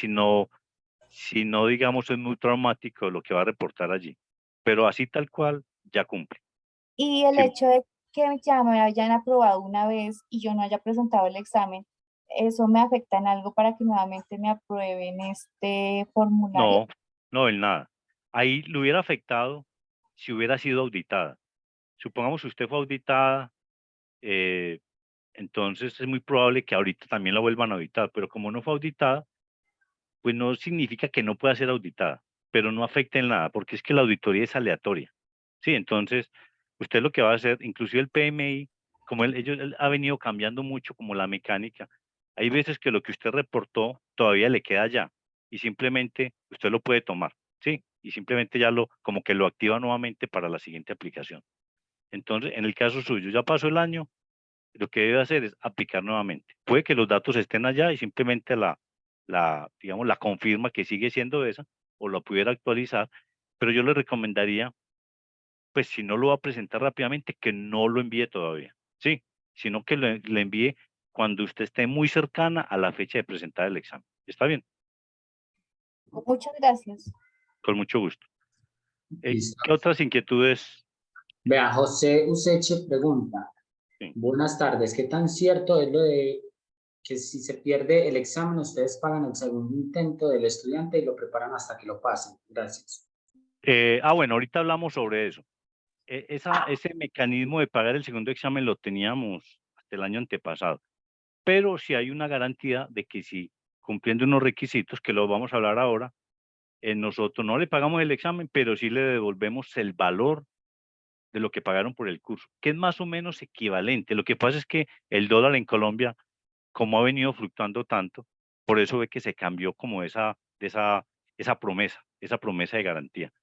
Speaker 1: no, digamos, es muy traumático lo que va a reportar allí. Pero así tal cual, ya cumple.
Speaker 4: Y el
Speaker 1: Sí,
Speaker 4: hecho de que ya me hayan aprobado una vez y yo no haya presentado el examen, ¿eso me afecta en algo para que nuevamente me aprueben este formulario?
Speaker 1: no, no, en nada. Ahí le hubiera afectado si hubiera sido auditada. Supongamos que usted fue auditada, eh, entonces es muy probable que ahorita también la vuelvan a auditar, pero como no fue auditada, pues no significa que no pueda ser auditada, pero no afecta en nada, porque es que la auditoría es aleatoria. Sí, entonces, usted lo que va a hacer, inclusive el PMI, como él ha venido cambiando mucho como la mecánica, hay veces que lo que usted reportó todavía le queda allá y simplemente usted lo puede tomar, ¿sí? Y simplemente ya como que lo activa nuevamente para la siguiente aplicación. Entonces, en el caso suyo, ya pasó el año, lo que debe hacer es aplicar nuevamente. Puede que los datos estén allá y simplemente digamos, la confirma que sigue siendo esa o lo pudiera actualizar, pero yo le recomendaría, pues si no lo va a presentar rápidamente, que no lo envíe todavía, ¿sí? Sino que le envíe cuando usted esté muy cercana a la fecha de presentar el examen. ¿Está bien?
Speaker 4: Muchas gracias.
Speaker 1: Con mucho gusto.
Speaker 3: Listo.
Speaker 1: ¿Qué otras inquietudes?
Speaker 3: Vea, José Useche pregunta,
Speaker 1: Sí.
Speaker 3: buenas tardes, ¿qué tan cierto es lo de que si se pierde el examen, ustedes pagan el segundo intento del estudiante y lo preparan hasta que lo pasen? Gracias.
Speaker 1: Bueno, ahorita hablamos sobre eso. Ese mecanismo de pagar el segundo examen lo teníamos hasta el año antepasado, pero si hay una garantía de que si cumpliendo unos requisitos, que lo vamos a hablar ahora, nosotros no le pagamos el examen, pero sí le devolvemos el valor de lo que pagaron por el curso, que es más o menos equivalente. Lo que pasa es que el dólar en Colombia, como ha venido fluctuando tanto, Por eso ve que se cambió como esa promesa de garantía.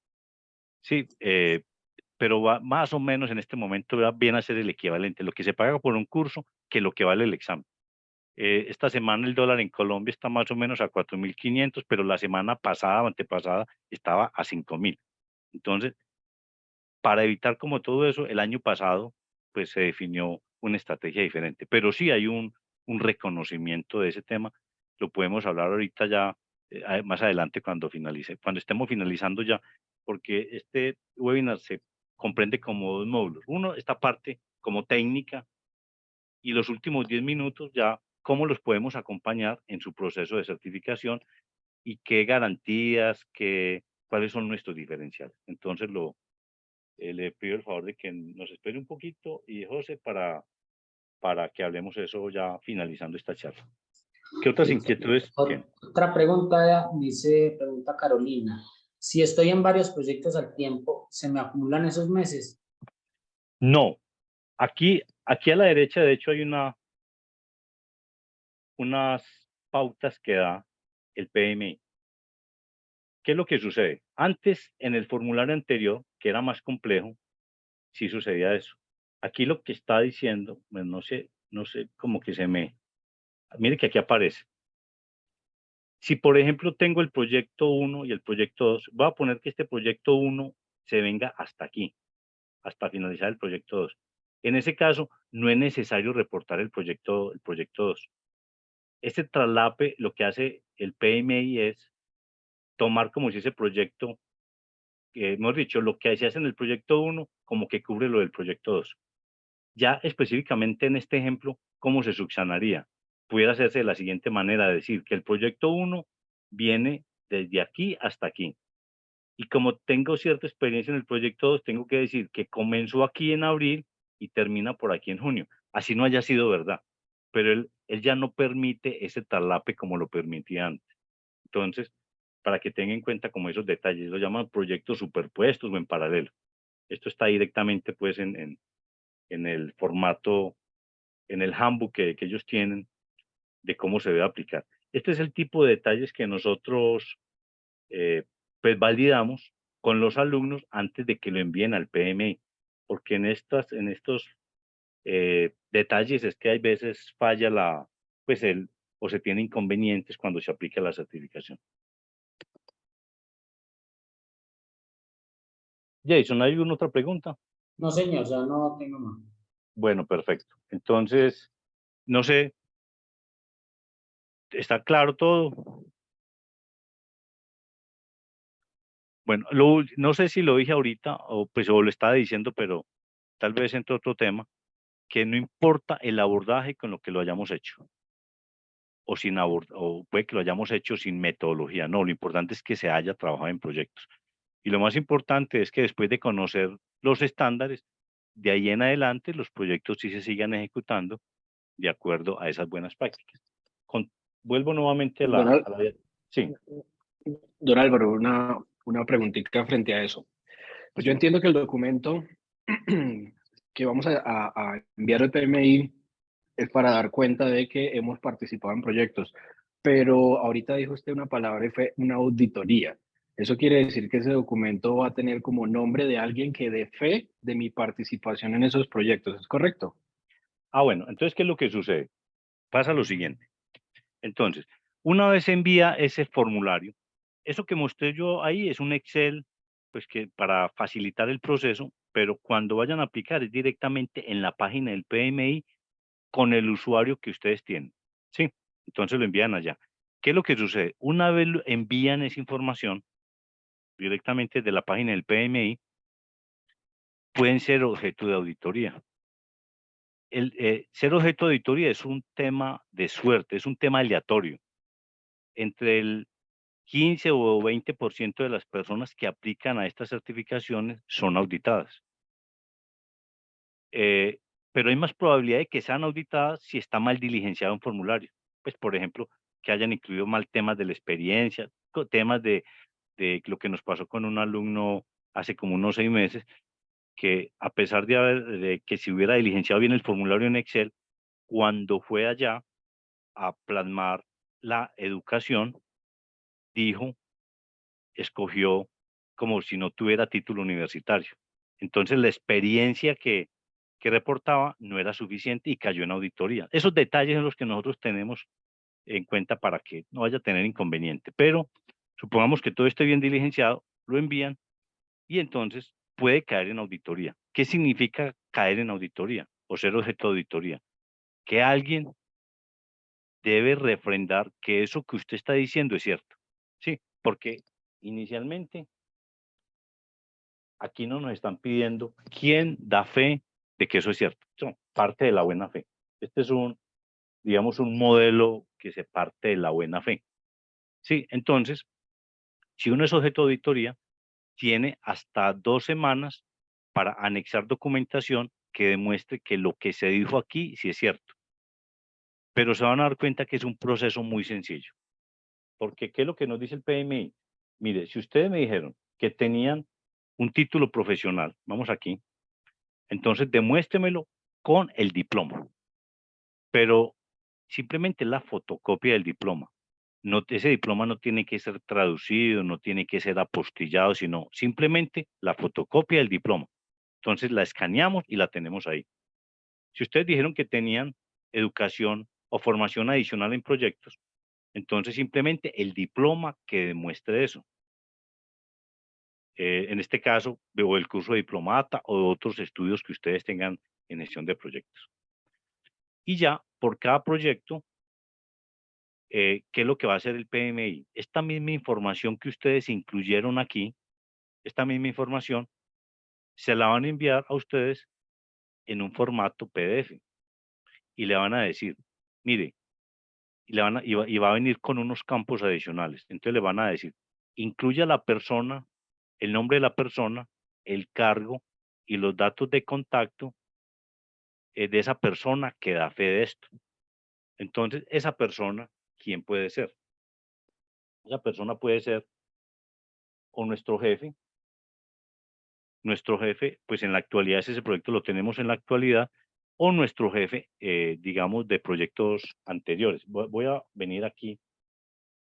Speaker 1: Sí, pero va más o menos en este momento viene a ser el equivalente, lo que se paga por un curso que lo que vale el examen. Esta semana el dólar en Colombia está más o menos a 4.500, pero la semana pasada o antepasada estaba a 5.000. Entonces, para evitar como todo eso, el año pasado pues se definió una estrategia diferente, pero sí hay un reconocimiento de ese tema. Lo podemos hablar ahorita ya, más adelante cuando estemos finalizando ya, porque este webinar se comprende como dos módulos. Uno, esta parte como técnica, y los últimos 10 minutos ya cómo los podemos acompañar en su proceso de certificación y qué garantías, cuáles son nuestros diferenciales. Entonces le pido el favor de que nos espere un poquito y José para que hablemos de eso ya finalizando esta charla. ¿Qué otras inquietudes tienen?
Speaker 3: Otra pregunta, pregunta Carolina. Si estoy en varios proyectos al tiempo, ¿se me acumulan esos meses?
Speaker 1: No. Aquí a la derecha, de hecho, hay unas pautas que da el PMI. ¿Qué es lo que sucede? Antes, en el formulario anterior, que era más complejo, sí sucedía eso. Aquí lo que está diciendo, pues no sé, como que mire que aquí aparece. Si, por ejemplo, tengo el proyecto 1 y el proyecto 2, voy a poner que este proyecto 1 se venga hasta aquí, hasta finalizar el proyecto 2. En ese caso, no es necesario reportar el proyecto 2. Este traslape, lo que hace el PMI es tomar como si ese proyecto, hemos dicho, lo que se hace en el proyecto 1, como que cubre lo del proyecto 2. Ya específicamente en este ejemplo, ¿cómo se subsanaría? Pudiera hacerse de la siguiente manera, decir que el proyecto 1 viene desde aquí hasta aquí. Y como tengo cierta experiencia en el proyecto 2, tengo que decir que comenzó aquí en abril y termina por aquí en junio. Así no haya sido verdad. Pero él ya no permite ese traslape como lo permitía antes. Entonces, para que tengan en cuenta como esos detalles, lo llaman proyectos superpuestos o en paralelo. Esto está directamente pues en el formato, en el handbook que ellos tienen de cómo se debe aplicar. Este es el tipo de detalles que nosotros pues validamos con los alumnos antes de que lo envíen al PMI, porque en estos detalles es que hay veces falla o se tiene inconvenientes cuando se aplica la certificación. Jason, ¿hay alguna otra pregunta?
Speaker 3: No, señor, ya no tengo más.
Speaker 1: Bueno, perfecto. Entonces, no sé, ¿está claro todo? Bueno, no sé si lo dije ahorita o lo estaba diciendo, pero tal vez entre otro tema, que no importa el abordaje con lo que lo hayamos hecho, o puede que lo hayamos hecho sin metodología, no, lo importante es que se haya trabajado en proyectos. Y lo más importante es que después de conocer los estándares, de ahí en adelante los proyectos sí se sigan ejecutando de acuerdo a esas buenas prácticas. Vuelvo nuevamente Sí.
Speaker 5: Don Álvaro, una preguntita frente a eso. Pues yo entiendo que el documento que vamos a enviar al PMI es para dar cuenta de que hemos participado en proyectos, pero ahorita dijo usted una palabra y fue una auditoría. Eso quiere decir que ese documento va a tener como nombre de alguien que dé fe de mi participación en esos proyectos, ¿es correcto?
Speaker 1: Bueno, entonces, ¿qué es lo que sucede? Pasa lo siguiente. Entonces, una vez envía ese formulario, eso que mostré yo ahí es un Excel, pues que para facilitar el proceso, pero cuando vayan a aplicar es directamente en la página del PMI con el usuario que ustedes tienen, ¿sí? Entonces lo envían allá. ¿Qué es lo que sucede? Una vez envían esa información directamente de la página del PMI, pueden ser objeto de auditoría. Ser objeto de auditoría es un tema de suerte, es un tema aleatorio. Entre el 15 o 20% de las personas que aplican a estas certificaciones son auditadas. Pero hay más probabilidad de que sean auditadas si está mal diligenciado un formulario. Pues, por ejemplo, que hayan incluido mal temas de la experiencia, temas de lo que nos pasó con un alumno hace como unos 6 meses, que a pesar de que si hubiera diligenciado bien el formulario en Excel, cuando fue allá a plasmar la educación escogió como si no tuviera título universitario. Entonces la experiencia que reportaba no era suficiente y cayó en auditoría. Esos detalles son los que nosotros tenemos en cuenta para que no vaya a tener inconveniente. Pero supongamos que todo esté bien diligenciado, lo envían y entonces puede caer en auditoría. ¿Qué significa caer en auditoría o ser objeto de auditoría? Que alguien debe refrendar que eso que usted está diciendo es cierto. Sí, porque inicialmente aquí no nos están pidiendo quién da fe de que eso es cierto. Eso, parte de la buena fe. Este es digamos, un modelo que se parte de la buena fe. Sí, entonces, si uno es objeto de auditoría, tiene hasta 2 semanas para anexar documentación que demuestre que lo que se dijo aquí sí es cierto. Pero se van a dar cuenta que es un proceso muy sencillo. Porque, ¿qué es lo que nos dice el PMI? Mire, si ustedes me dijeron que tenían un título profesional, vamos aquí, entonces demuéstremelo con el diploma. Pero simplemente la fotocopia del diploma. No, ese diploma no tiene que ser traducido, no tiene que ser apostillado, sino simplemente la fotocopia del diploma. Entonces la escaneamos y la tenemos ahí. Si ustedes dijeron que tenían educación o formación adicional en proyectos, entonces simplemente el diploma que demuestre eso. En este caso, o el curso de diplomata o otros estudios que ustedes tengan en gestión de proyectos. Y ya por cada proyecto, ¿qué es lo que va a hacer el PMI? Esta misma información que ustedes incluyeron aquí, esta misma información, se la van a enviar a ustedes en un formato PDF y le van a decir, mire, y va a venir con unos campos adicionales. Entonces le van a decir, incluya la persona, el nombre de la persona, el cargo y los datos de contacto de esa persona que da fe de esto. Entonces, esa persona, ¿quién puede ser? Esa persona puede ser o nuestro jefe, pues en la actualidad ese proyecto lo tenemos en la actualidad, o nuestro jefe, digamos, de proyectos anteriores. Voy a venir aquí,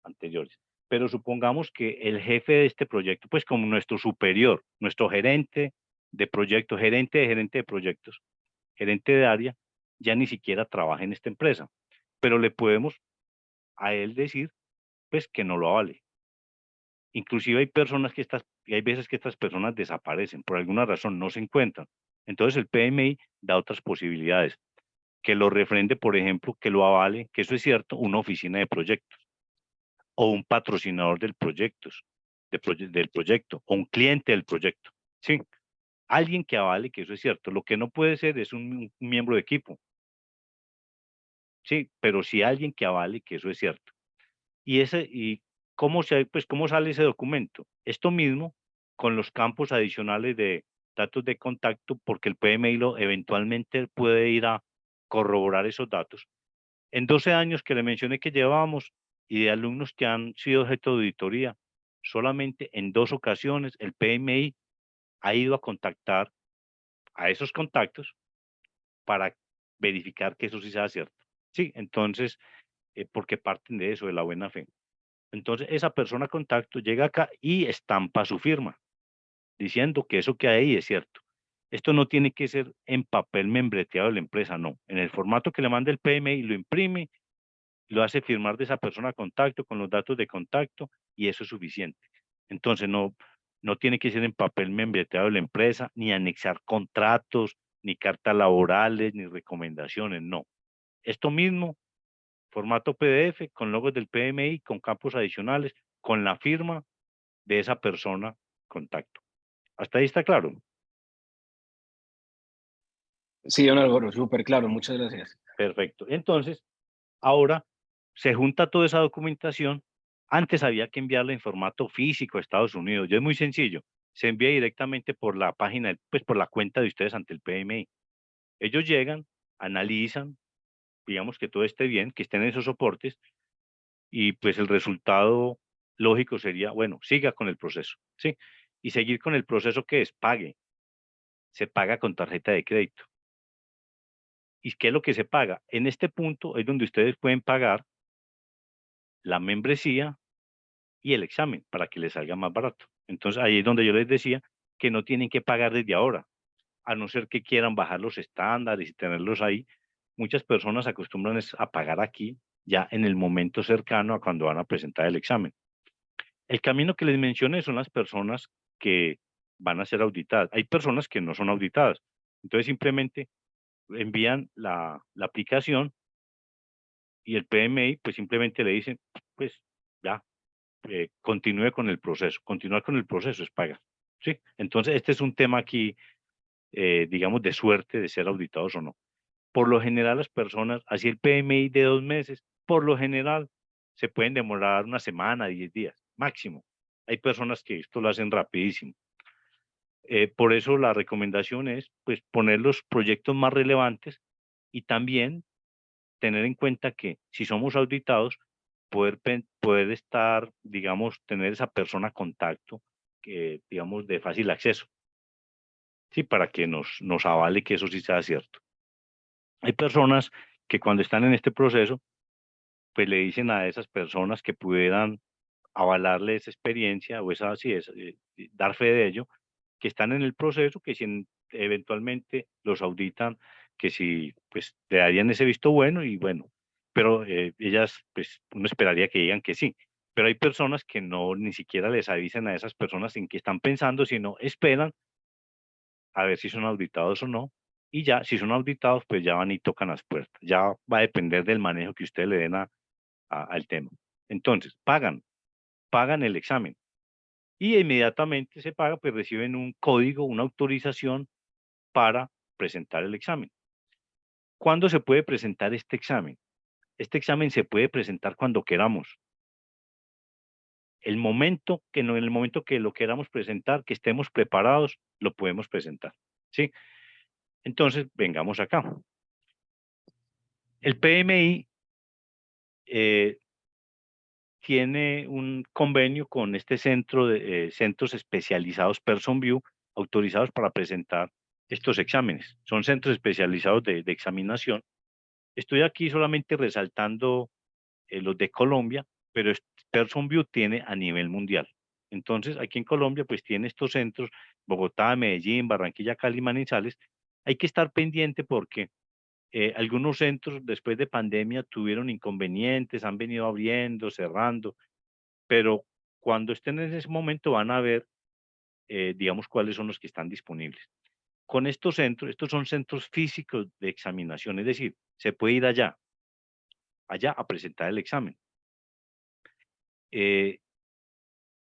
Speaker 1: anteriores. Pero supongamos que el jefe de este proyecto, pues como nuestro superior, nuestro gerente de proyectos, gerente de proyectos, gerente de área, ya ni siquiera trabaja en esta empresa, pero le podemos a él decir, pues que no lo avale. Inclusive hay personas hay veces que estas personas desaparecen, por alguna razón no se encuentran. Entonces el PMI da otras posibilidades, que lo refrende, por ejemplo, que lo avale, que eso es cierto, una oficina de proyectos o un patrocinador del del proyecto o un cliente del proyecto. Sí, alguien que avale que eso es cierto. Lo que no puede ser es un miembro de equipo. Sí, pero sí alguien que avale que eso es cierto. Y pues, ¿cómo sale ese documento? Esto mismo con los campos adicionales de datos de contacto, porque el PMI eventualmente puede ir a corroborar esos datos. En 12 años que le mencioné que llevábamos y de alumnos que han sido objeto de auditoría, solamente en 2 ocasiones el PMI ha ido a contactar a esos contactos para verificar que eso sí sea cierto. Sí, entonces, porque parten de eso, de la buena fe. Entonces, esa persona contacto llega acá y estampa su firma, diciendo que eso que hay ahí es cierto. Esto no tiene que ser en papel membreteado de la empresa, no. En el formato que le manda el PMI lo imprime, lo hace firmar de esa persona contacto con los datos de contacto y eso es suficiente. Entonces, no tiene que ser en papel membreteado de la empresa, ni anexar contratos, ni cartas laborales, ni recomendaciones, no. Esto mismo, formato PDF, con logos del PMI, con campos adicionales, con la firma de esa persona contacto. ¿Hasta ahí está claro?
Speaker 5: Sí, don Álvaro, súper claro, muchas gracias.
Speaker 1: Perfecto. Entonces, ahora se junta toda esa documentación. Antes había que enviarla en formato físico a Estados Unidos. Ya es muy sencillo. Se envía directamente por la página, pues por la cuenta de ustedes ante el PMI. Ellos llegan, analizan, digamos que todo esté bien, que estén en esos soportes, y pues el resultado lógico sería, bueno, siga con el proceso, ¿sí? Y seguir con el proceso que es, pague. Se paga con tarjeta de crédito. ¿Y qué es lo que se paga? En este punto es donde ustedes pueden pagar la membresía y el examen para que les salga más barato. Entonces ahí es donde yo les decía que no tienen que pagar desde ahora, a no ser que quieran bajar los estándares y tenerlos ahí. Muchas personas acostumbran a pagar aquí ya en el momento cercano a cuando van a presentar el examen. El camino que les mencioné son las personas que van a ser auditadas. Hay personas que no son auditadas. Entonces simplemente envían la aplicación y el PMI pues simplemente le dicen, pues ya, continúe con el proceso. Continuar con el proceso es pagar. ¿Sí? Entonces este es un tema aquí, digamos, de suerte de ser auditados o no. Por lo general las personas, así el PMI de 2 meses, por lo general se pueden demorar una semana, 10 días, máximo. Hay personas que esto lo hacen rapidísimo. Por eso la recomendación es pues poner los proyectos más relevantes y también tener en cuenta que si somos auditados, poder estar, digamos, tener esa persona contacto, que, digamos, de fácil acceso, ¿sí? Para que nos avale que eso sí sea cierto. Hay personas que cuando están en este proceso, pues le dicen a esas personas que pudieran avalarle esa experiencia o esa, sí, dar fe de ello, que están en el proceso, que si eventualmente los auditan, que si pues le darían ese visto bueno y bueno, pero ellas pues uno esperaría que digan que sí, pero hay personas que no ni siquiera les avisan a esas personas en qué están pensando, sino esperan a ver si son auditados o no, y ya si son auditados pues ya van y tocan las puertas, ya va a depender del manejo que ustedes le den al tema. Entonces, pagan el examen y inmediatamente se paga, pues reciben un código, una autorización para presentar el examen. ¿Cuándo se puede presentar este examen? Este examen se puede presentar cuando queramos. En el momento que lo queramos presentar, que estemos preparados, lo podemos presentar. ¿Sí? Entonces, vengamos acá. El PMI tiene un convenio con este centro de centros especializados PersonView, autorizados para presentar estos exámenes. Son centros especializados de examinación. Estoy aquí solamente resaltando los de Colombia, pero PersonView tiene a nivel mundial. Entonces, aquí en Colombia, pues tiene estos centros, Bogotá, Medellín, Barranquilla, Cali, Manizales. Hay que estar pendiente porque algunos centros después de pandemia tuvieron inconvenientes, han venido abriendo, cerrando, pero cuando estén en ese momento van a ver, digamos, cuáles son los que están disponibles. Con estos centros, estos son centros físicos de examinación, es decir, se puede ir allá a presentar el examen. Pero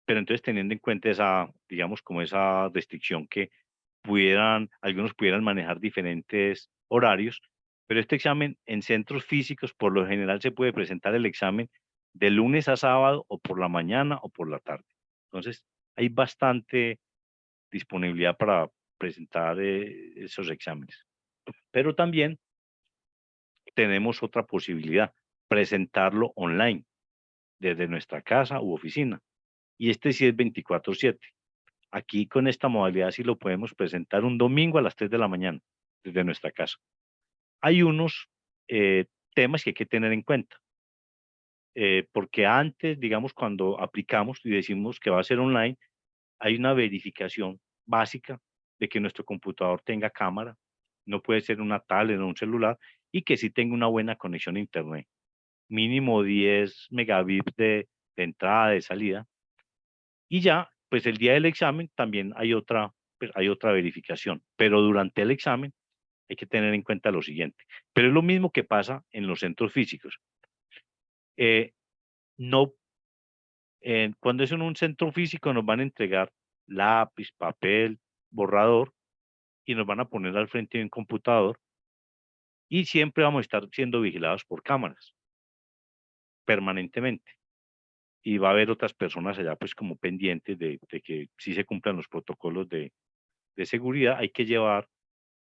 Speaker 1: entonces teniendo en cuenta esa, digamos, como esa restricción que algunos pudieran manejar diferentes horarios, pero este examen en centros físicos por lo general se puede presentar el examen de lunes a sábado o por la mañana o por la tarde. Entonces hay bastante disponibilidad para presentar esos exámenes. Pero también tenemos otra posibilidad, presentarlo online desde nuestra casa u oficina. Y este sí es 24/7. Aquí con esta modalidad sí lo podemos presentar un domingo a las 3 de la mañana desde nuestra casa. Hay unos temas que hay que tener en cuenta, porque antes, digamos, cuando aplicamos y decimos que va a ser online, hay una verificación básica de que nuestro computador tenga cámara, no puede ser una tablet o un celular, y que sí tenga una buena conexión a internet, mínimo 10 megabits de entrada, de salida, y ya, pues el día del examen también pues, hay otra verificación, pero durante el examen hay que tener en cuenta lo siguiente, pero es lo mismo que pasa en los centros físicos. No, cuando es en un centro físico nos van a entregar lápiz, papel, borrador y nos van a poner al frente de un computador y siempre vamos a estar siendo vigilados por cámaras permanentemente. Y va a haber otras personas allá pues como pendientes de que sí se cumplan los protocolos de seguridad. Hay que llevar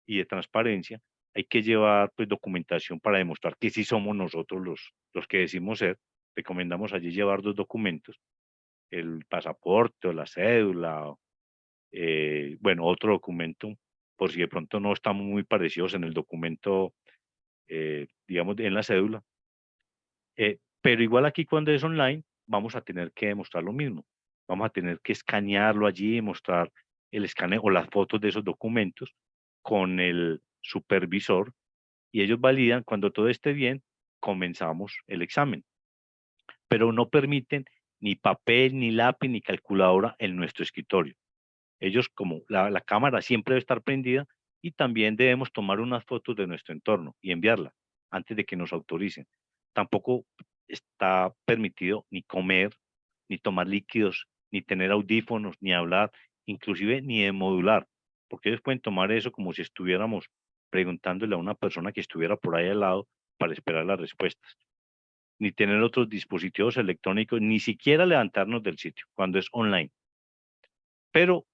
Speaker 1: y de transparencia, hay que llevar pues documentación para demostrar que sí somos nosotros los que decimos ser. Recomendamos allí llevar 2 documentos, el pasaporte o la cédula, bueno, otro documento, por si de pronto no estamos muy parecidos en el documento, digamos, en la cédula. Pero igual aquí cuando es online, vamos a tener que demostrar lo mismo. Vamos a tener que escanearlo allí y mostrar el escaneo o las fotos de esos documentos con el supervisor y ellos validan. Cuando todo esté bien, comenzamos el examen. Pero no permiten ni papel, ni lápiz, ni calculadora en nuestro escritorio. Ellos, como la cámara siempre debe estar prendida y también debemos tomar unas fotos de nuestro entorno y enviarlas antes de que nos autoricen. Tampoco está permitido ni comer, ni tomar líquidos, ni tener audífonos, ni hablar, inclusive ni de modular, porque ellos pueden tomar eso como si estuviéramos preguntándole a una persona que estuviera por ahí al lado para esperar las respuestas, ni tener otros dispositivos electrónicos, ni siquiera levantarnos del sitio cuando es online. Pero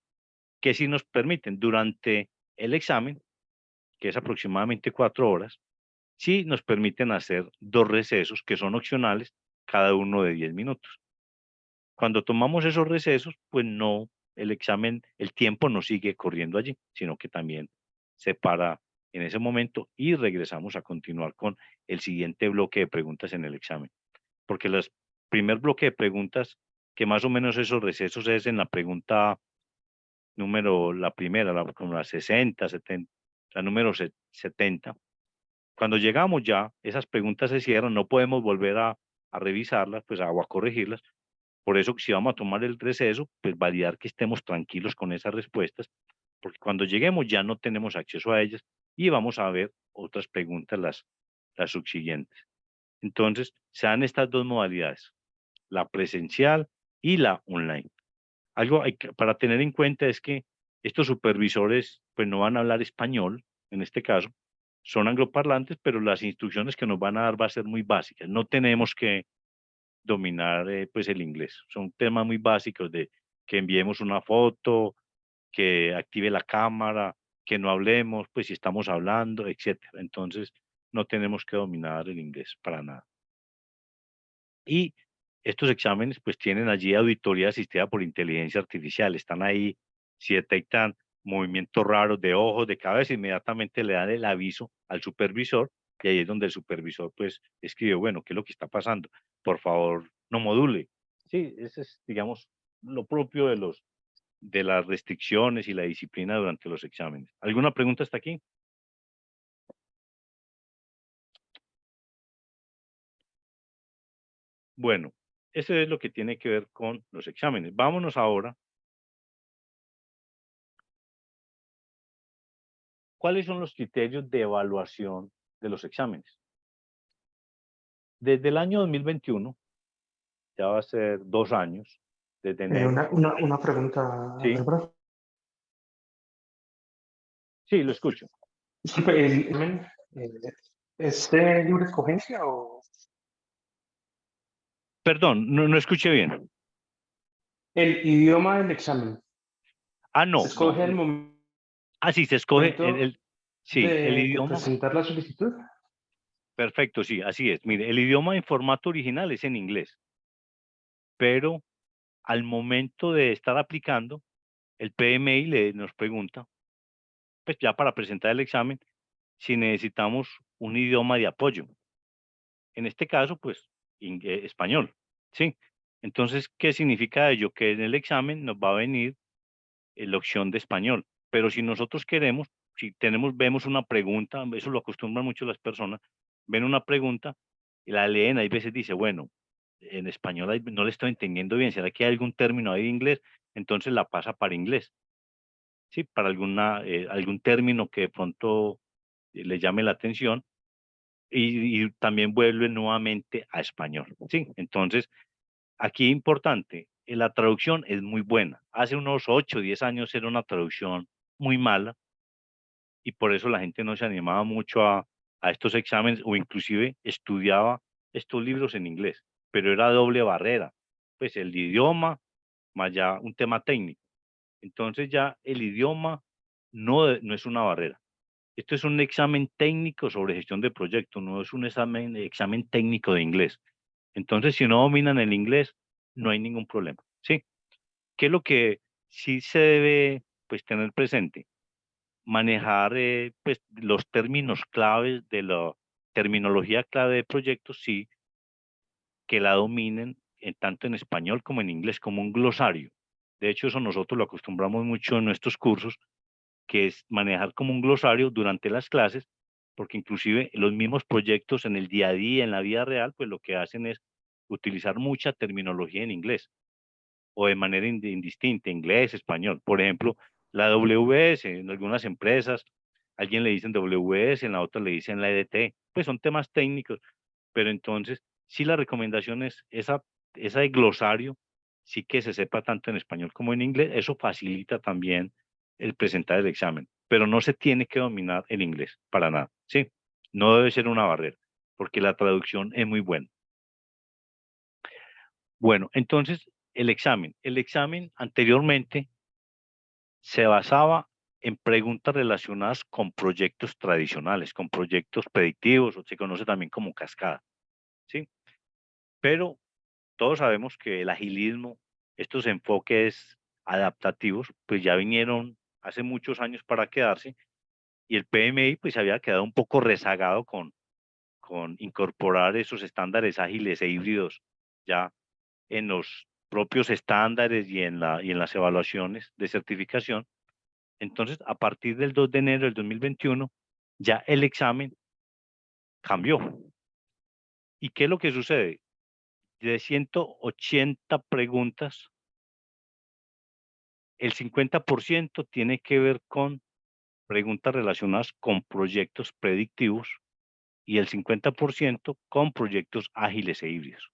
Speaker 1: que sí nos permiten durante el examen, que es aproximadamente 4 horas, sí nos permiten hacer 2 recesos que son opcionales, cada uno de 10 minutos. Cuando tomamos esos recesos, pues no, el examen, el tiempo no sigue corriendo allí, sino que también se para en ese momento y regresamos a continuar con el siguiente bloque de preguntas en el examen. Porque el primer bloque de preguntas, que más o menos esos recesos es en la pregunta número, la primera, como la 60, 70, la número 70. Cuando llegamos ya, esas preguntas se cierran, no podemos volver a revisarlas, pues o a corregirlas. Por eso, si vamos a tomar el receso, pues validar que estemos tranquilos con esas respuestas, porque cuando lleguemos ya no tenemos acceso a ellas y vamos a ver otras preguntas, las subsiguientes. Entonces, se dan estas dos modalidades, la presencial y la online. Algo para tener en cuenta es que estos supervisores pues no van a hablar español, en este caso, son angloparlantes, pero las instrucciones que nos van a dar va a ser muy básicas. No tenemos que dominar pues el inglés. Son temas muy básicos de que enviemos una foto, que active la cámara, que no hablemos, pues si estamos hablando, etcétera. Entonces, no tenemos que dominar el inglés para nada. Y estos exámenes pues tienen allí auditoría asistida por inteligencia artificial. Están ahí, si detectan movimientos raros de ojos, de cabeza, inmediatamente le dan el aviso al supervisor y ahí es donde el supervisor pues escribe, bueno, ¿qué es lo que está pasando? Por favor, no module. Sí, ese es, digamos, lo propio de las restricciones y la disciplina durante los exámenes. ¿Alguna pregunta hasta aquí? Bueno, eso es lo que tiene que ver con los exámenes. Vámonos ahora. ¿Cuáles son los criterios de evaluación de los exámenes? Desde el año 2021, ya va a ser 2 años, desde enero.
Speaker 6: Una pregunta,
Speaker 1: Sí,
Speaker 6: Álvaro.
Speaker 1: sí, lo escucho.
Speaker 6: Disculpe, ¿el examen es de libre escogencia o
Speaker 1: Perdón, no escuché bien.
Speaker 6: el idioma del examen?
Speaker 1: Ah,
Speaker 6: ¿Se
Speaker 1: no, no.
Speaker 6: escoge al momento
Speaker 1: Ah, sí, se escoge sí, el
Speaker 6: de
Speaker 1: idioma.
Speaker 6: presentar la solicitud?
Speaker 1: Perfecto, sí, así es. Mire, el idioma en formato original es en inglés, pero al momento de estar aplicando, el PMI nos pregunta, pues ya para presentar el examen, si necesitamos un idioma de apoyo. En este caso, pues, español, ¿sí? Entonces, ¿qué significa ello? Que en el examen nos va a venir la opción de español, pero si nosotros queremos, si vemos una pregunta, eso lo acostumbran mucho las personas, ven una pregunta y la leen, hay veces dice, bueno, en español no le estoy entendiendo bien, ¿será que hay algún término ahí de inglés? Entonces la pasa para inglés, ¿sí? Para algún término que de pronto le llame la atención y también vuelve nuevamente a español, ¿sí? Entonces, aquí importante, la traducción es muy buena. Hace unos 8 o 10 años era una traducción muy mala y por eso la gente no se animaba mucho a estos exámenes o inclusive estudiaba estos libros en inglés, pero era doble barrera, pues el idioma más ya un tema técnico. Entonces ya el idioma no es una barrera. Esto es un examen técnico sobre gestión de proyectos, no es un examen técnico de inglés. Entonces, si no dominan el inglés, no hay ningún problema, ¿sí? ¿Qué es lo que sí se debe, pues, tener presente? Manejar, pues, los términos claves de la terminología clave de proyectos, sí, que la dominen tanto en español como en inglés, como un glosario. De hecho, eso nosotros lo acostumbramos mucho en nuestros cursos, que es manejar como un glosario durante las clases, porque inclusive los mismos proyectos en el día a día, en la vida real, pues lo que hacen es utilizar mucha terminología en inglés o de manera indistinta, inglés, español. Por ejemplo, la WS en algunas empresas, alguien le dicen WS, en la otra le dicen la EDT, pues son temas técnicos, pero entonces sí la recomendación es esa de glosario, sí que se sepa tanto en español como en inglés, eso facilita también el presentar el examen, pero no se tiene que dominar el inglés para nada, ¿sí? No debe ser una barrera, porque la traducción es muy buena. Bueno, entonces el examen anteriormente se basaba en preguntas relacionadas con proyectos tradicionales, con proyectos predictivos, o se conoce también como cascada, ¿sí? Pero todos sabemos que el agilismo, estos enfoques adaptativos, pues ya vinieron hace muchos años para quedarse, y el PMI pues había quedado un poco rezagado con incorporar esos estándares ágiles e híbridos ya en los propios estándares y en las evaluaciones de certificación. Entonces, a partir del 2 de enero del 2021, ya el examen cambió. ¿Y qué es lo que sucede? De 180 preguntas, el 50% tiene que ver con preguntas relacionadas con proyectos predictivos y el 50% con proyectos ágiles e híbridos.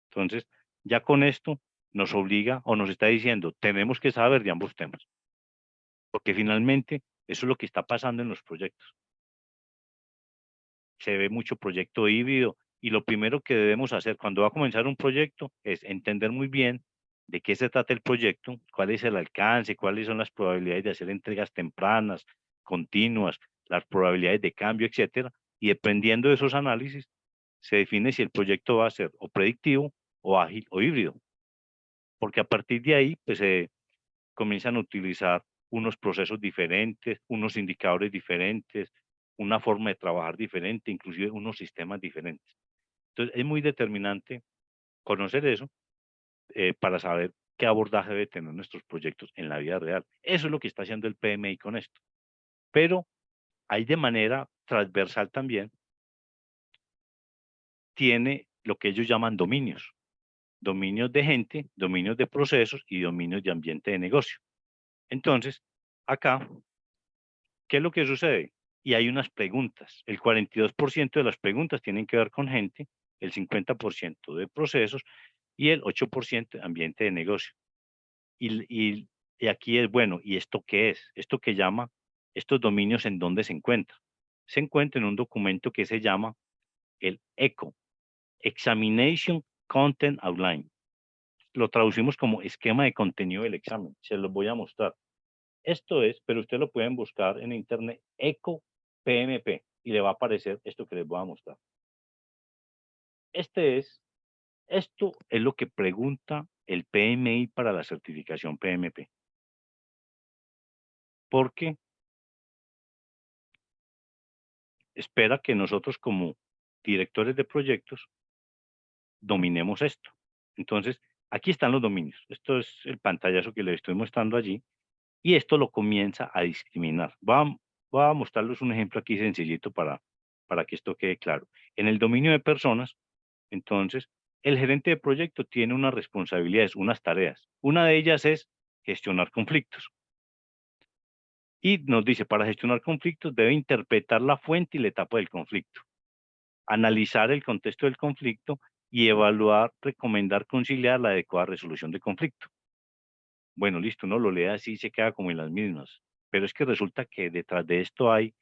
Speaker 1: Entonces, ya con esto nos obliga o nos está diciendo, tenemos que saber de ambos temas, porque finalmente eso es lo que está pasando en los proyectos. Se ve mucho proyecto híbrido y lo primero que debemos hacer cuando va a comenzar un proyecto es entender muy bien de qué se trata el proyecto, cuál es el alcance, cuáles son las probabilidades de hacer entregas tempranas, continuas, las probabilidades de cambio, etcétera, y dependiendo de esos análisis se define si el proyecto va a ser o predictivo o ágil o híbrido, porque a partir de ahí pues se comienzan a utilizar unos procesos diferentes, unos indicadores diferentes, una forma de trabajar diferente, inclusive unos sistemas diferentes. Entonces, es muy determinante conocer eso para saber qué abordaje debe tener nuestros proyectos en la vida real. Eso es lo que está haciendo el PMI con esto. Pero hay de manera transversal también, tiene lo que ellos llaman dominios. Dominios de gente, dominios de procesos y dominios de ambiente de negocio. Entonces, acá, ¿qué es lo que sucede? Y hay unas preguntas. El 42% de las preguntas tienen que ver con gente, el 50% de procesos y el 8% de ambiente de negocio. Y aquí es, bueno, ¿y esto qué es? Esto que llama, estos dominios, ¿en dónde se encuentra? Se encuentra en un documento que se llama el ECO, Examination Content Outline. Lo traducimos como esquema de contenido del examen. Se los voy a mostrar. Esto es, pero ustedes lo pueden buscar en internet, ECO PMP, y le va a aparecer esto que les voy a mostrar. Esto es lo que pregunta el PMI para la certificación PMP. Porque espera que nosotros como directores de proyectos dominemos esto. Entonces, aquí están los dominios. Esto es el pantallazo que les estoy mostrando allí. Y esto lo comienza a discriminar. Voy a mostrarles un ejemplo aquí sencillito para que esto quede claro. En el dominio de personas, entonces, el gerente de proyecto tiene unas responsabilidades, unas tareas. Una de ellas es gestionar conflictos. Y nos dice, para gestionar conflictos debe interpretar la fuente y la etapa del conflicto, analizar el contexto del conflicto y evaluar, recomendar, conciliar la adecuada resolución de conflicto. Bueno, listo, uno lo lee así y se queda como en las mismas. Pero es que resulta que detrás de esto hay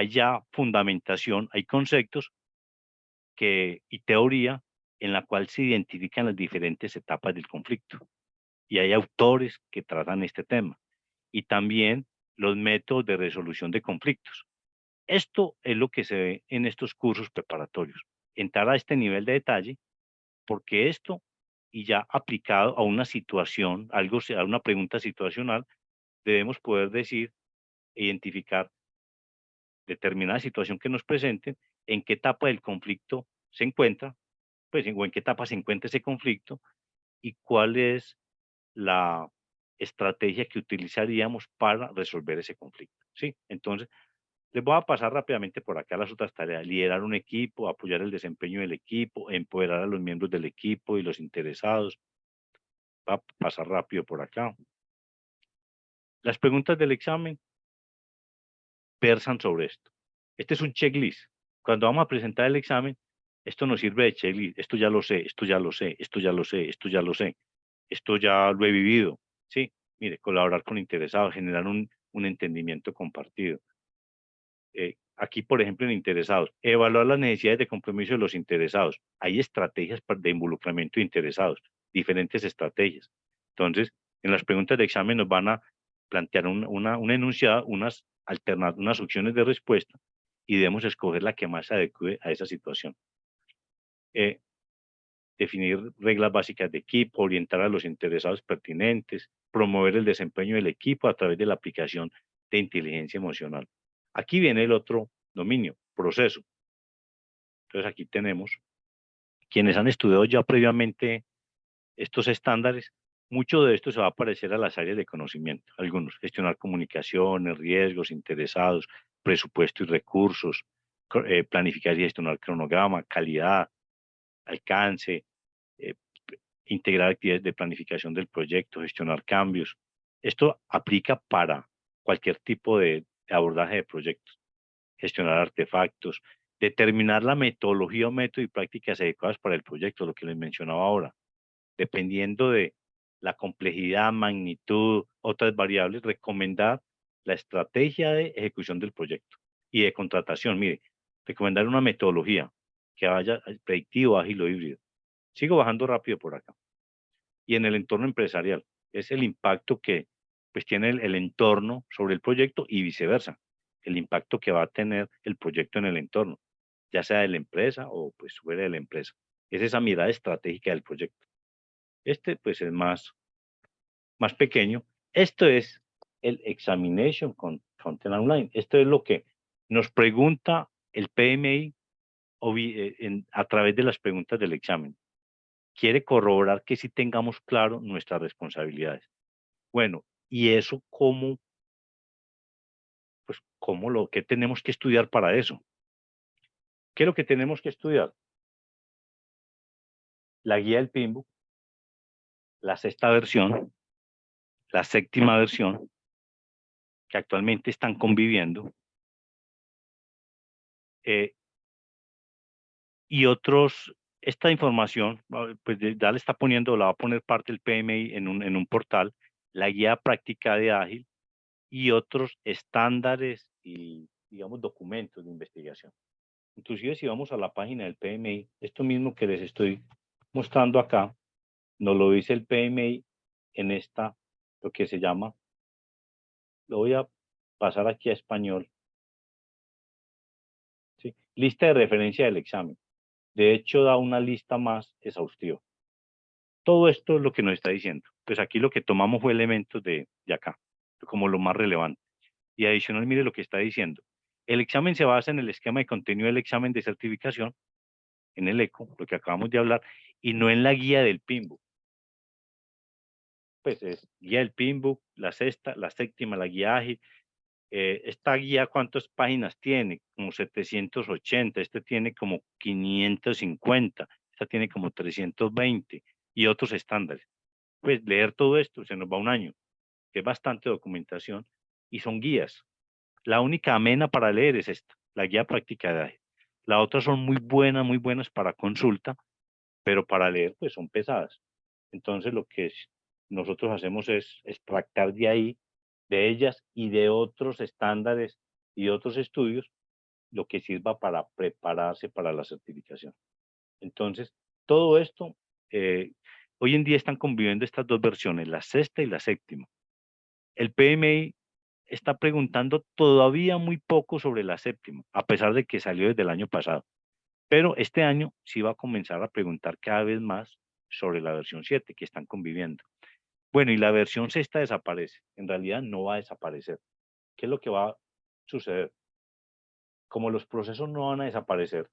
Speaker 1: ya fundamentación, hay conceptos y teoría en la cual se identifican las diferentes etapas del conflicto. Y hay autores que tratan este tema. Y también los métodos de resolución de conflictos. Esto es lo que se ve en estos cursos preparatorios. Entrar a este nivel de detalle, porque esto, y ya aplicado a una situación, a una pregunta situacional, debemos poder decir, identificar determinada situación que nos presenten, en qué etapa del conflicto se encuentra, pues, o en qué etapa se encuentra ese conflicto y cuál es la estrategia que utilizaríamos para resolver ese conflicto, ¿sí? Entonces, les voy a pasar rápidamente por acá las otras tareas: liderar un equipo, apoyar el desempeño del equipo, empoderar a los miembros del equipo y los interesados. Va a pasar rápido por acá. Las preguntas del examen versan sobre esto. Este es un checklist. Cuando vamos a presentar el examen, esto nos sirve de checklist. Esto ya lo sé, esto ya lo sé, esto ya lo sé, esto ya lo sé. Esto ya lo he vivido, ¿sí? Mire, colaborar con interesados, generar un entendimiento compartido. Aquí, por ejemplo, en interesados, evaluar las necesidades de compromiso de los interesados. Hay estrategias de involucramiento de interesados, diferentes estrategias. Entonces, en las preguntas de examen nos van a plantear un enunciado, unas opciones de respuesta y debemos escoger la que más se adecue a esa situación. Definir reglas básicas de equipo, orientar a los interesados pertinentes, promover el desempeño del equipo a través de la aplicación de inteligencia emocional. Aquí viene el otro dominio, proceso. Entonces aquí tenemos quienes han estudiado ya previamente estos estándares. Mucho de esto se va a parecer a las áreas de conocimiento. Algunos: gestionar comunicaciones, riesgos, interesados, presupuesto y recursos, planificar y gestionar cronograma, calidad, alcance, eh, integrar actividades de planificación del proyecto, gestionar cambios. Esto aplica para cualquier tipo de abordaje de proyectos. Gestionar artefactos, determinar la metodología o método y prácticas adecuadas para el proyecto, lo que les mencionaba ahora. Dependiendo de la complejidad, magnitud, otras variables, recomendar la estrategia de ejecución del proyecto y de contratación. Mire, recomendar una metodología que vaya predictivo, ágil o híbrido. Sigo bajando rápido por acá. Y en el entorno empresarial, es el impacto que pues tiene el entorno sobre el proyecto y viceversa, el impacto que va a tener el proyecto en el entorno, ya sea de la empresa o pues fuera de la empresa. Es esa mirada estratégica del proyecto. Este pues es más pequeño. Esto es el Examination Content Online. Esto es lo que nos pregunta el PMI a través de las preguntas del examen. Quiere corroborar que sí tengamos claro nuestras responsabilidades. Bueno, ¿y eso cómo? Pues, ¿qué tenemos que estudiar para eso? ¿Qué es lo que tenemos que estudiar? La guía del PMBOK, la 6ª versión, la 7ª versión, que actualmente están conviviendo, y esta información, pues ya le está poniendo, la va a poner parte del PMI en un portal, la guía práctica de Ágil y otros estándares y, digamos, documentos de investigación. Inclusive si vamos a la página del PMI, esto mismo que les estoy mostrando acá, nos lo dice el PMI en lo que se llama, lo voy a pasar aquí a español, ¿sí? Lista de referencia del examen. De hecho, da una lista más exhaustiva. Todo esto es lo que nos está diciendo. Pues aquí lo que tomamos fue elementos de acá, como lo más relevante. Y adicional, mire lo que está diciendo. El examen se basa en el esquema de contenido del examen de certificación, en el ECO, lo que acabamos de hablar, y no en la guía del PMBOK. Pues es guía del PMBOK, la 6ª, la 7ª, la guía ágil. Esta guía, ¿cuántas páginas tiene? Como 780, este tiene como 550, esta tiene como 320 y otros estándares. Pues leer todo esto se nos va un año, que es bastante documentación y son guías. La única amena para leer es esta, la guía práctica de Ágil. Las otras son muy buenas para consulta, pero para leer pues son pesadas. Entonces lo que nosotros hacemos es extractar de ahí, de ellas y de otros estándares y otros estudios, lo que sirva para prepararse para la certificación. Entonces, todo esto, hoy en día están conviviendo estas dos versiones, la 6ª y la 7ª. El PMI está preguntando todavía muy poco sobre la 7ª, a pesar de que salió desde el año pasado. Pero este año sí va a comenzar a preguntar cada vez más sobre la versión 7 que están conviviendo. Bueno, y la versión 6ª desaparece. En realidad no va a desaparecer. ¿Qué es lo que va a suceder? Como los procesos no van a desaparecer,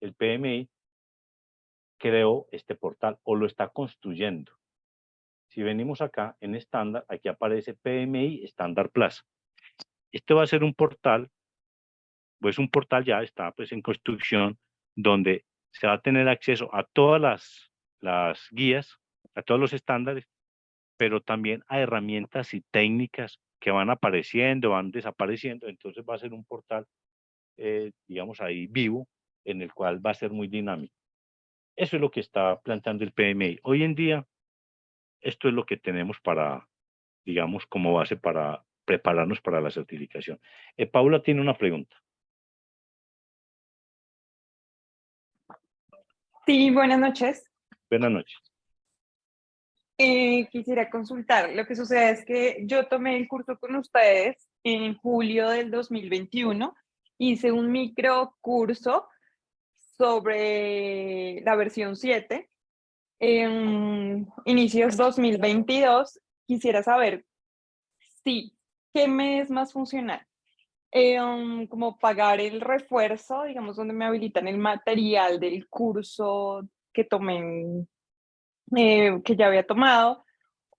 Speaker 1: el PMI creó este portal o lo está construyendo. Si venimos acá en estándar, aquí aparece PMI Standard Plus. Este va a ser un portal, pues un portal ya está pues en construcción, donde se va a tener acceso a todas las guías, a todos los estándares, pero también a herramientas y técnicas que van apareciendo, van desapareciendo. Entonces va a ser un portal, digamos ahí vivo, en el cual va a ser muy dinámico. Eso es lo que está planteando el PMI. Hoy en día, esto es lo que tenemos para, digamos, como base para prepararnos para la certificación. Paula tiene una pregunta.
Speaker 7: Sí, buenas noches.
Speaker 1: Buenas noches.
Speaker 7: Quisiera consultar. Lo que sucede es que yo tomé el curso con ustedes en julio del 2021. Hice un microcurso sobre la versión 7. En inicios 2022, quisiera saber si, ¿qué me es más funcional? Como pagar el refuerzo, digamos, donde me habilitan el material del curso que tomé, que ya había tomado,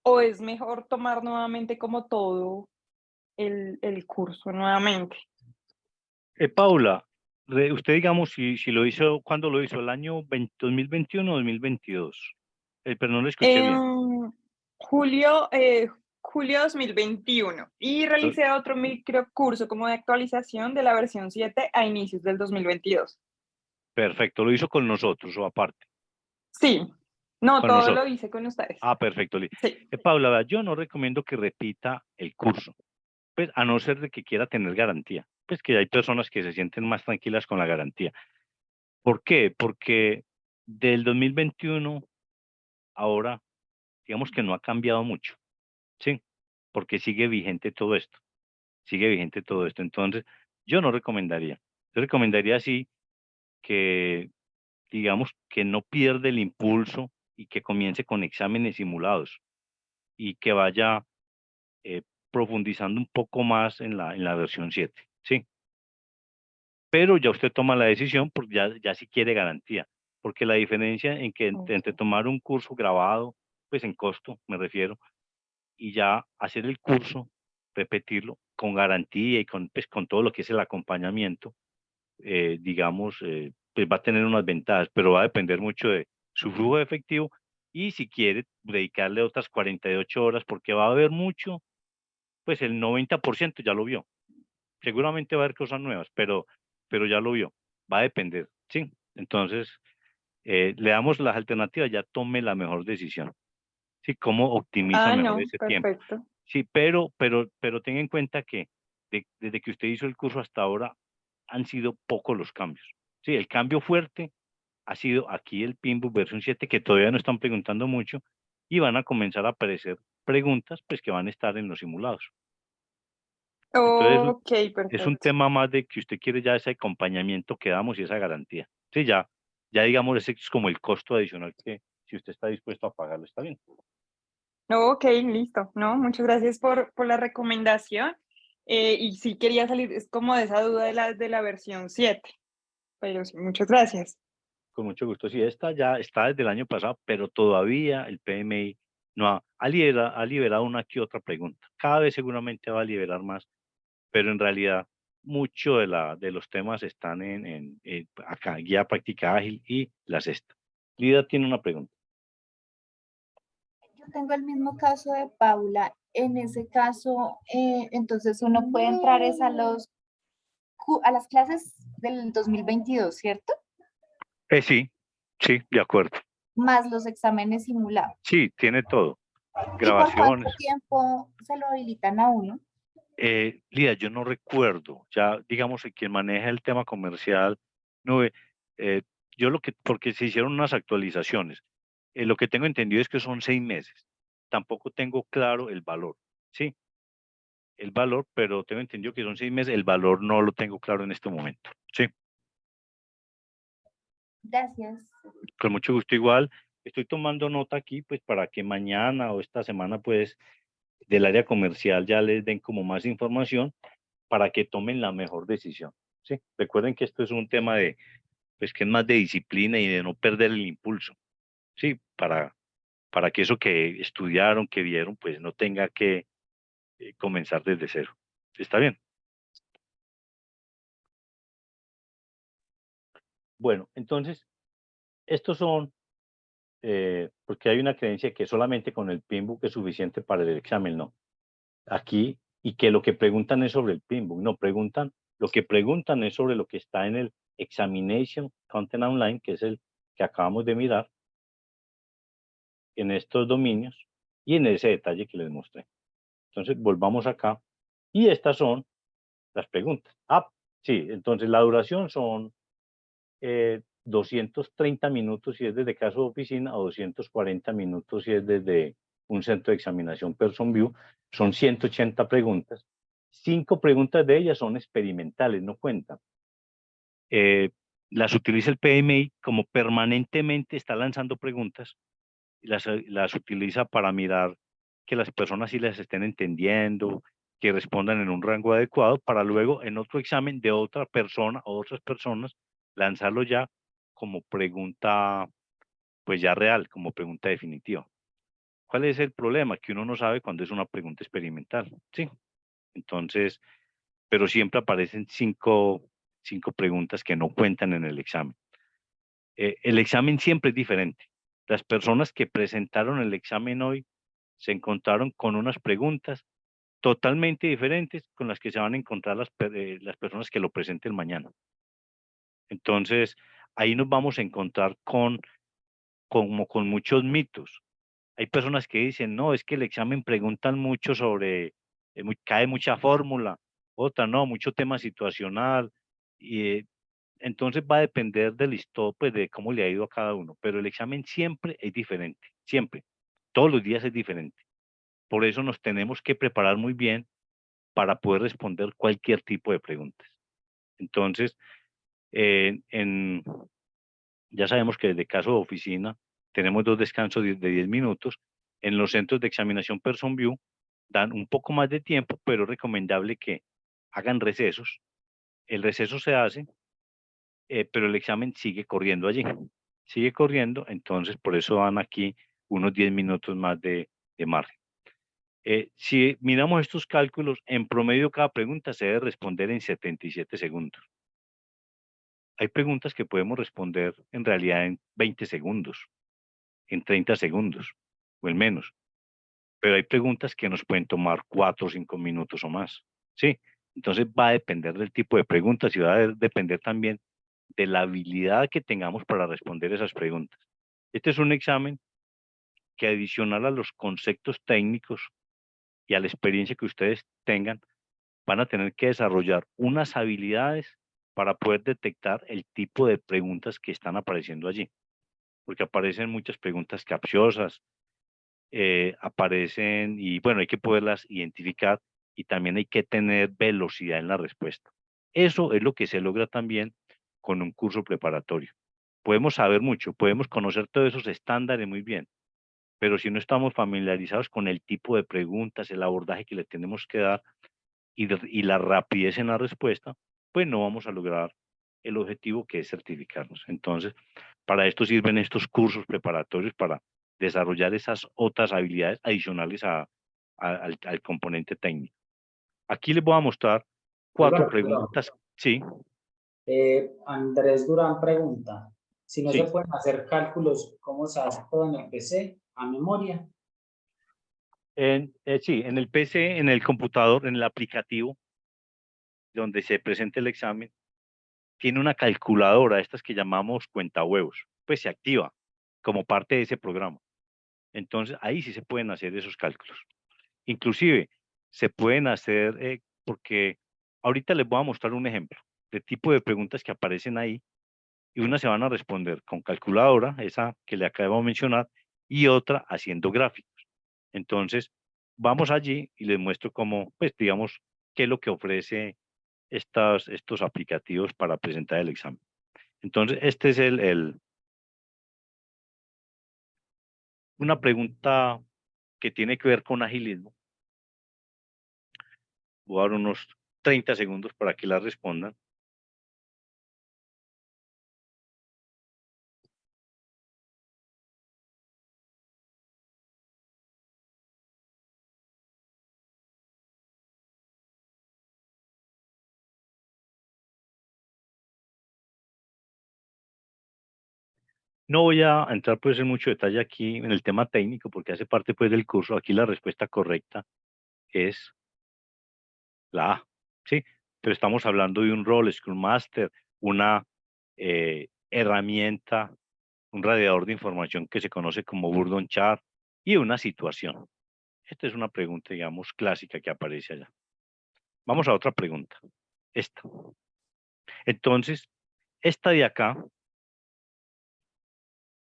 Speaker 7: o es mejor tomar nuevamente como todo el curso nuevamente.
Speaker 1: Paula, usted digamos si lo hizo, ¿cuándo lo hizo? ¿El año 2021 o 2022? Pero no lo escuché bien.
Speaker 7: Julio 2021 y realicé otro microcurso como de actualización de la versión 7 a inicios del 2022.
Speaker 1: Perfecto, lo hizo con nosotros o aparte.
Speaker 7: Sí, no,
Speaker 1: Con
Speaker 7: todo
Speaker 1: nosotros.
Speaker 7: lo hice con ustedes.
Speaker 1: Ah, perfecto.
Speaker 7: Sí.
Speaker 1: Paula, vea, yo no recomiendo que repita el curso, pues a no ser de que quiera tener garantía. Pues que hay personas que se sienten más tranquilas con la garantía. ¿Por qué? Porque del 2021 ahora, digamos que no ha cambiado mucho, ¿sí? Porque sigue vigente todo esto. Sigue vigente todo esto. Entonces, yo no recomendaría. Yo recomendaría sí que, digamos, que no pierda el impulso y que comience con exámenes simulados y que vaya profundizando un poco más en la versión 7, ¿sí? Pero ya usted toma la decisión porque ya sí quiere garantía, porque la diferencia en que entre tomar un curso grabado, pues en costo me refiero, y ya hacer el curso, repetirlo con garantía y pues, con todo lo que es el acompañamiento, digamos, pues va a tener unas ventajas, pero va a depender mucho de su flujo de efectivo y si quiere dedicarle otras 48 horas, porque va a haber mucho, pues el 90% ya lo vio. Seguramente va a haber cosas nuevas, pero ya lo vio. Va a depender, ¿sí? Entonces, le damos las alternativas, ya tome la mejor decisión. ¿Sí? ¿Cómo optimiza mejor
Speaker 7: No,
Speaker 1: ese tiempo?
Speaker 7: perfecto.
Speaker 1: Sí, pero tenga en cuenta que desde que usted hizo el curso hasta ahora han sido pocos los cambios. Sí, el cambio fuerte ha sido aquí el Pinbook versión 7, que todavía no están preguntando mucho, y van a comenzar a aparecer preguntas pues que van a estar en los simulados. Entonces,
Speaker 7: Ok,
Speaker 1: es un
Speaker 7: perfecto.
Speaker 1: tema más de que usted quiere ya ese acompañamiento que damos y esa garantía. Sí, ya digamos, ese es como el costo adicional que si usted está dispuesto a pagarlo, está bien.
Speaker 7: Ok, listo. No, muchas gracias por la recomendación. Y sí quería salir, es como de esa duda de la versión 7. Pero sí, muchas gracias.
Speaker 1: Con mucho gusto. Sí, esta ya está desde el año pasado, pero todavía el PMI no ha liberado una que otra pregunta. Cada vez seguramente va a liberar más, pero en realidad mucho de los temas están en acá, guía práctica ágil y la sexta. Lida tiene una pregunta.
Speaker 4: Yo tengo el mismo caso de Paula. En ese caso, entonces uno puede entrar es a las clases del 2022, ¿cierto?
Speaker 1: Sí, de acuerdo.
Speaker 4: Más los exámenes simulados.
Speaker 1: Sí, tiene todo.
Speaker 4: ¿Y por cuánto
Speaker 1: Grabaciones.
Speaker 4: tiempo se lo habilitan a uno?
Speaker 1: Lida, yo no recuerdo, ya digamos que quien maneja el tema comercial, no, yo porque se hicieron unas actualizaciones, lo que tengo entendido es que son 6 meses, tampoco tengo claro el valor, ¿sí? El valor, pero tengo entendido que son 6 meses, el valor no lo tengo claro en este momento, ¿sí?
Speaker 4: Gracias.
Speaker 1: Con mucho gusto igual, estoy tomando nota aquí, pues para que mañana o esta semana, pues, del área comercial ya les den como más información para que tomen la mejor decisión. ¿Sí? Recuerden que esto es un tema de pues que es más de disciplina y de no perder el impulso, ¿sí? Para que eso que estudiaron, que vieron, pues no tenga que comenzar desde cero. ¿Está bien? Bueno, entonces, estos son, porque hay una creencia que solamente con el Pinbook es suficiente para el examen, no. Aquí, y que lo que preguntan es sobre el Pinbook, no preguntan, lo que preguntan es sobre lo que está en el Examination Content Online, que es el que acabamos de mirar, en estos dominios y en ese detalle que les mostré. Entonces, volvamos acá, y estas son las preguntas. Ah, sí, entonces la duración son 230 minutos si es desde caso de oficina o 240 minutos si es desde un centro de examinación PersonView. Son 180 preguntas. 5 preguntas de ellas son experimentales, no cuentan. Las utiliza el PMI como permanentemente está lanzando preguntas. Las utiliza para mirar que las personas sí las estén entendiendo, que respondan en un rango adecuado, para luego en otro examen de otra persona o otras personas lanzarlo ya como pregunta, pues ya real, como pregunta definitiva. ¿Cuál es el problema? Que uno no sabe cuándo es una pregunta experimental, ¿sí? Entonces, pero siempre aparecen cinco preguntas que no cuentan en el examen. El examen siempre es diferente. Las personas que presentaron el examen hoy se encontraron con unas preguntas totalmente diferentes con las que se van a encontrar las personas que lo presenten mañana. Entonces, ahí nos vamos a encontrar como con muchos mitos. Hay personas que dicen, no, es que el examen preguntan mucho sobre, cae mucha fórmula, otra no, mucho tema situacional, y entonces va a depender del listo, pues de cómo le ha ido a cada uno, pero el examen siempre es diferente, siempre, todos los días es diferente. Por eso nos tenemos que preparar muy bien para poder responder cualquier tipo de preguntas. Entonces, ya sabemos que desde caso de oficina tenemos 2 descansos de 10 minutos. En los centros de examinación PersonView dan un poco más de tiempo, pero es recomendable que hagan recesos. El receso se hace, pero el examen sigue corriendo allí. Sigue corriendo, entonces por eso dan aquí unos 10 minutos más de margen. Si miramos estos cálculos, en promedio cada pregunta se debe responder en 77 segundos. Hay preguntas que podemos responder en realidad en 20 segundos, en 30 segundos o en menos, pero hay preguntas que nos pueden tomar 4 o 5 minutos o más, ¿sí? Entonces va a depender del tipo de preguntas y va a depender también de la habilidad que tengamos para responder esas preguntas. Este es un examen que adicional a los conceptos técnicos y a la experiencia que ustedes tengan, van a tener que desarrollar unas habilidades para poder detectar el tipo de preguntas que están apareciendo allí, porque aparecen muchas preguntas capciosas, aparecen y bueno, hay que poderlas identificar y también hay que tener velocidad en la respuesta. Eso es lo que se logra también con un curso preparatorio. Podemos saber mucho, podemos conocer todos esos estándares muy bien, pero si no estamos familiarizados con el tipo de preguntas, el abordaje que le tenemos que dar, y la rapidez en la respuesta, pues no vamos a lograr el objetivo que es certificarnos. Entonces, para esto sirven estos cursos preparatorios para desarrollar esas otras habilidades adicionales al componente técnico. Aquí les voy a mostrar 4
Speaker 3: Álvaro, perdón.
Speaker 1: preguntas. Sí,
Speaker 3: Andrés Durán pregunta, si no se
Speaker 1: sí.
Speaker 3: pueden hacer cálculos, ¿cómo se hace todo en el PC a memoria?
Speaker 1: Sí, en el PC, en el computador, en el aplicativo donde se presenta el examen, tiene una calculadora, estas que llamamos cuentahuevos, pues se activa como parte de ese programa. Entonces, ahí sí se pueden hacer esos cálculos. Inclusive, se pueden hacer, porque ahorita les voy a mostrar un ejemplo de tipo de preguntas que aparecen ahí y unas se van a responder con calculadora, esa que le acabo de mencionar, y otra haciendo gráficos. Entonces, vamos allí y les muestro cómo, pues digamos, qué es lo que ofrece estos aplicativos para presentar el examen. Entonces, este es una pregunta que tiene que ver con agilismo. Voy a dar unos 30 segundos para que la respondan. No voy a entrar pues en mucho detalle aquí en el tema técnico porque hace parte pues del curso. Aquí la respuesta correcta es la A, ¿sí? Pero estamos hablando de un rol, Scrum Master, una herramienta, un radiador de información que se conoce como Burdon Chart y una situación. Esta es una pregunta, digamos, clásica que aparece allá. Vamos a otra pregunta. Esta. Entonces, esta de acá,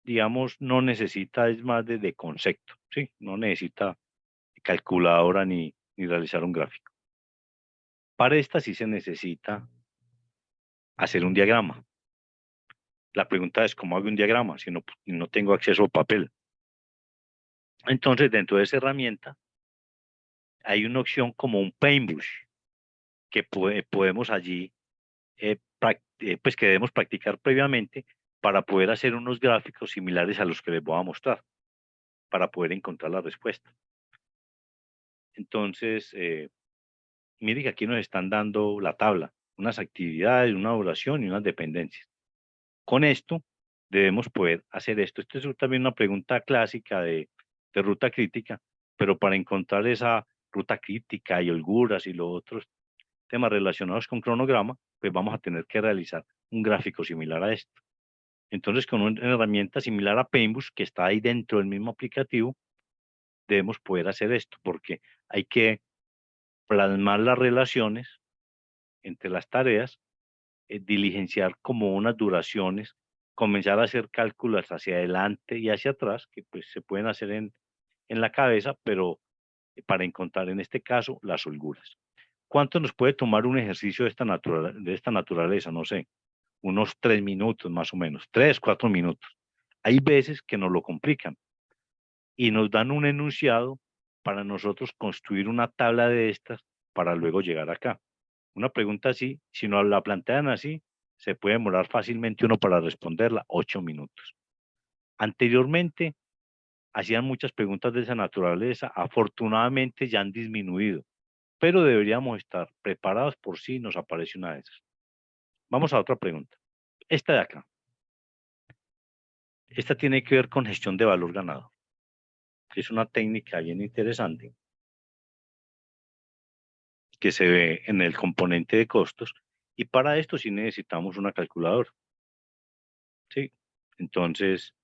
Speaker 1: digamos, no necesita, es más de concepto, ¿sí? No necesita calculadora ni realizar un gráfico. Para esta sí se necesita hacer un diagrama. La pregunta es, ¿cómo hago un diagrama si no tengo acceso a papel? Entonces, dentro de esa herramienta, hay una opción como un Paintbrush, que podemos allí, pues que debemos practicar previamente para poder hacer unos gráficos similares a los que les voy a mostrar, para poder encontrar la respuesta. Entonces, mire que aquí nos están dando la tabla, unas actividades, una oración y unas dependencias. Con esto debemos poder hacer esto. Esto es también una pregunta clásica de ruta crítica, pero para encontrar esa ruta crítica y holguras y los otros temas relacionados con cronograma, pues vamos a tener que realizar un gráfico similar a esto. Entonces, con una herramienta similar a Paintbrush, que está ahí dentro del mismo aplicativo, debemos poder hacer esto, porque hay que plasmar las relaciones entre las tareas, diligenciar como unas duraciones, comenzar a hacer cálculos hacia adelante y hacia atrás, que pues se pueden hacer en la cabeza, pero para encontrar en este caso las holguras. ¿Cuánto nos puede tomar un ejercicio de esta naturaleza? No sé, unos 3 minutos más o menos, 3, 4 minutos. Hay veces que nos lo complican y nos dan un enunciado para nosotros construir una tabla de estas para luego llegar acá. Una pregunta así, si nos la plantean así, se puede demorar fácilmente uno para responderla 8 minutos. Anteriormente, hacían muchas preguntas de esa naturaleza, afortunadamente ya han disminuido, pero deberíamos estar preparados por si nos aparece una de esas. Vamos a otra pregunta. Esta de acá. Esta tiene que ver con gestión de valor ganado. Es una técnica bien interesante que se ve en el componente de costos y para esto sí necesitamos una calculadora. ¿Sí? Entonces,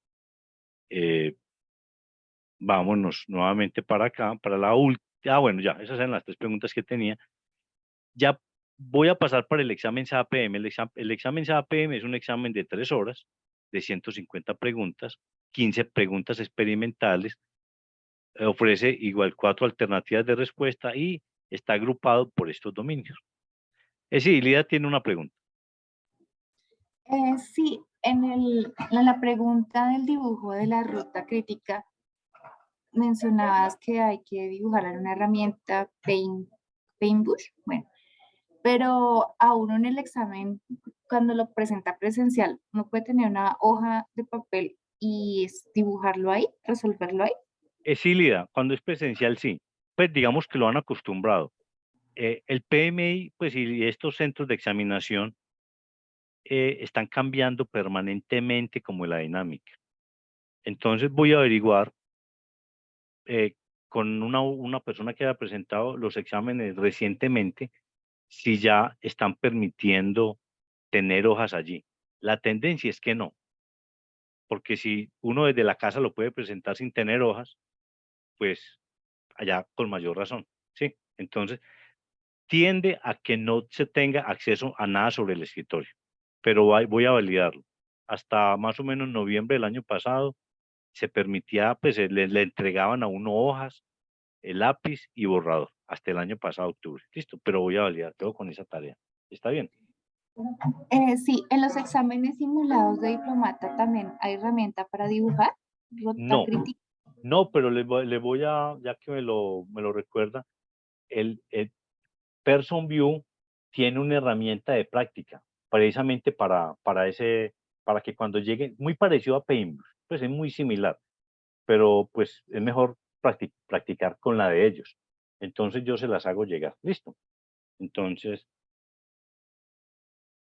Speaker 1: vámonos nuevamente para acá, para la última. Bueno, ya, esas eran las 3 preguntas que tenía. Ya voy a pasar para el examen SAPM. El examen SAPM es un examen de 3 horas, de 150 preguntas, 15 preguntas experimentales, ofrece igual 4 alternativas de respuesta y está agrupado por estos dominios. Sí, Lida tiene una pregunta.
Speaker 4: Sí, en la pregunta del dibujo de la ruta crítica, mencionabas que hay que dibujar en una herramienta Paintbrush, bueno, pero a uno en el examen, cuando lo presenta presencial, uno puede tener una hoja de papel y dibujarlo ahí, resolverlo ahí.
Speaker 1: Sí, Lida, cuando es presencial, sí. Pues digamos que lo han acostumbrado. El PMI, pues y estos centros de examinación están cambiando permanentemente como la dinámica. Entonces voy a averiguar con una persona que haya presentado los exámenes recientemente si ya están permitiendo tener hojas allí. La tendencia es que no, porque si uno desde la casa lo puede presentar sin tener hojas, pues allá con mayor razón, ¿sí? Entonces, tiende a que no se tenga acceso a nada sobre el escritorio, pero voy a validarlo. Hasta más o menos noviembre del año pasado se permitía, pues le entregaban a uno hojas, el lápiz y borrador, hasta el año pasado, octubre. Listo, pero voy a validar todo con esa tarea. ¿Está bien?
Speaker 4: Sí, en los exámenes simulados de diplomata también hay herramienta para dibujar, ruta
Speaker 1: No,
Speaker 4: crítica.
Speaker 1: no, pero le voy a, ya que me lo recuerda, el Person View tiene una herramienta de práctica, precisamente para que cuando llegue, muy parecido a Paintbrush, pues es muy similar, pero pues es mejor practicar con la de ellos. Entonces yo se las hago llegar. Listo. Entonces,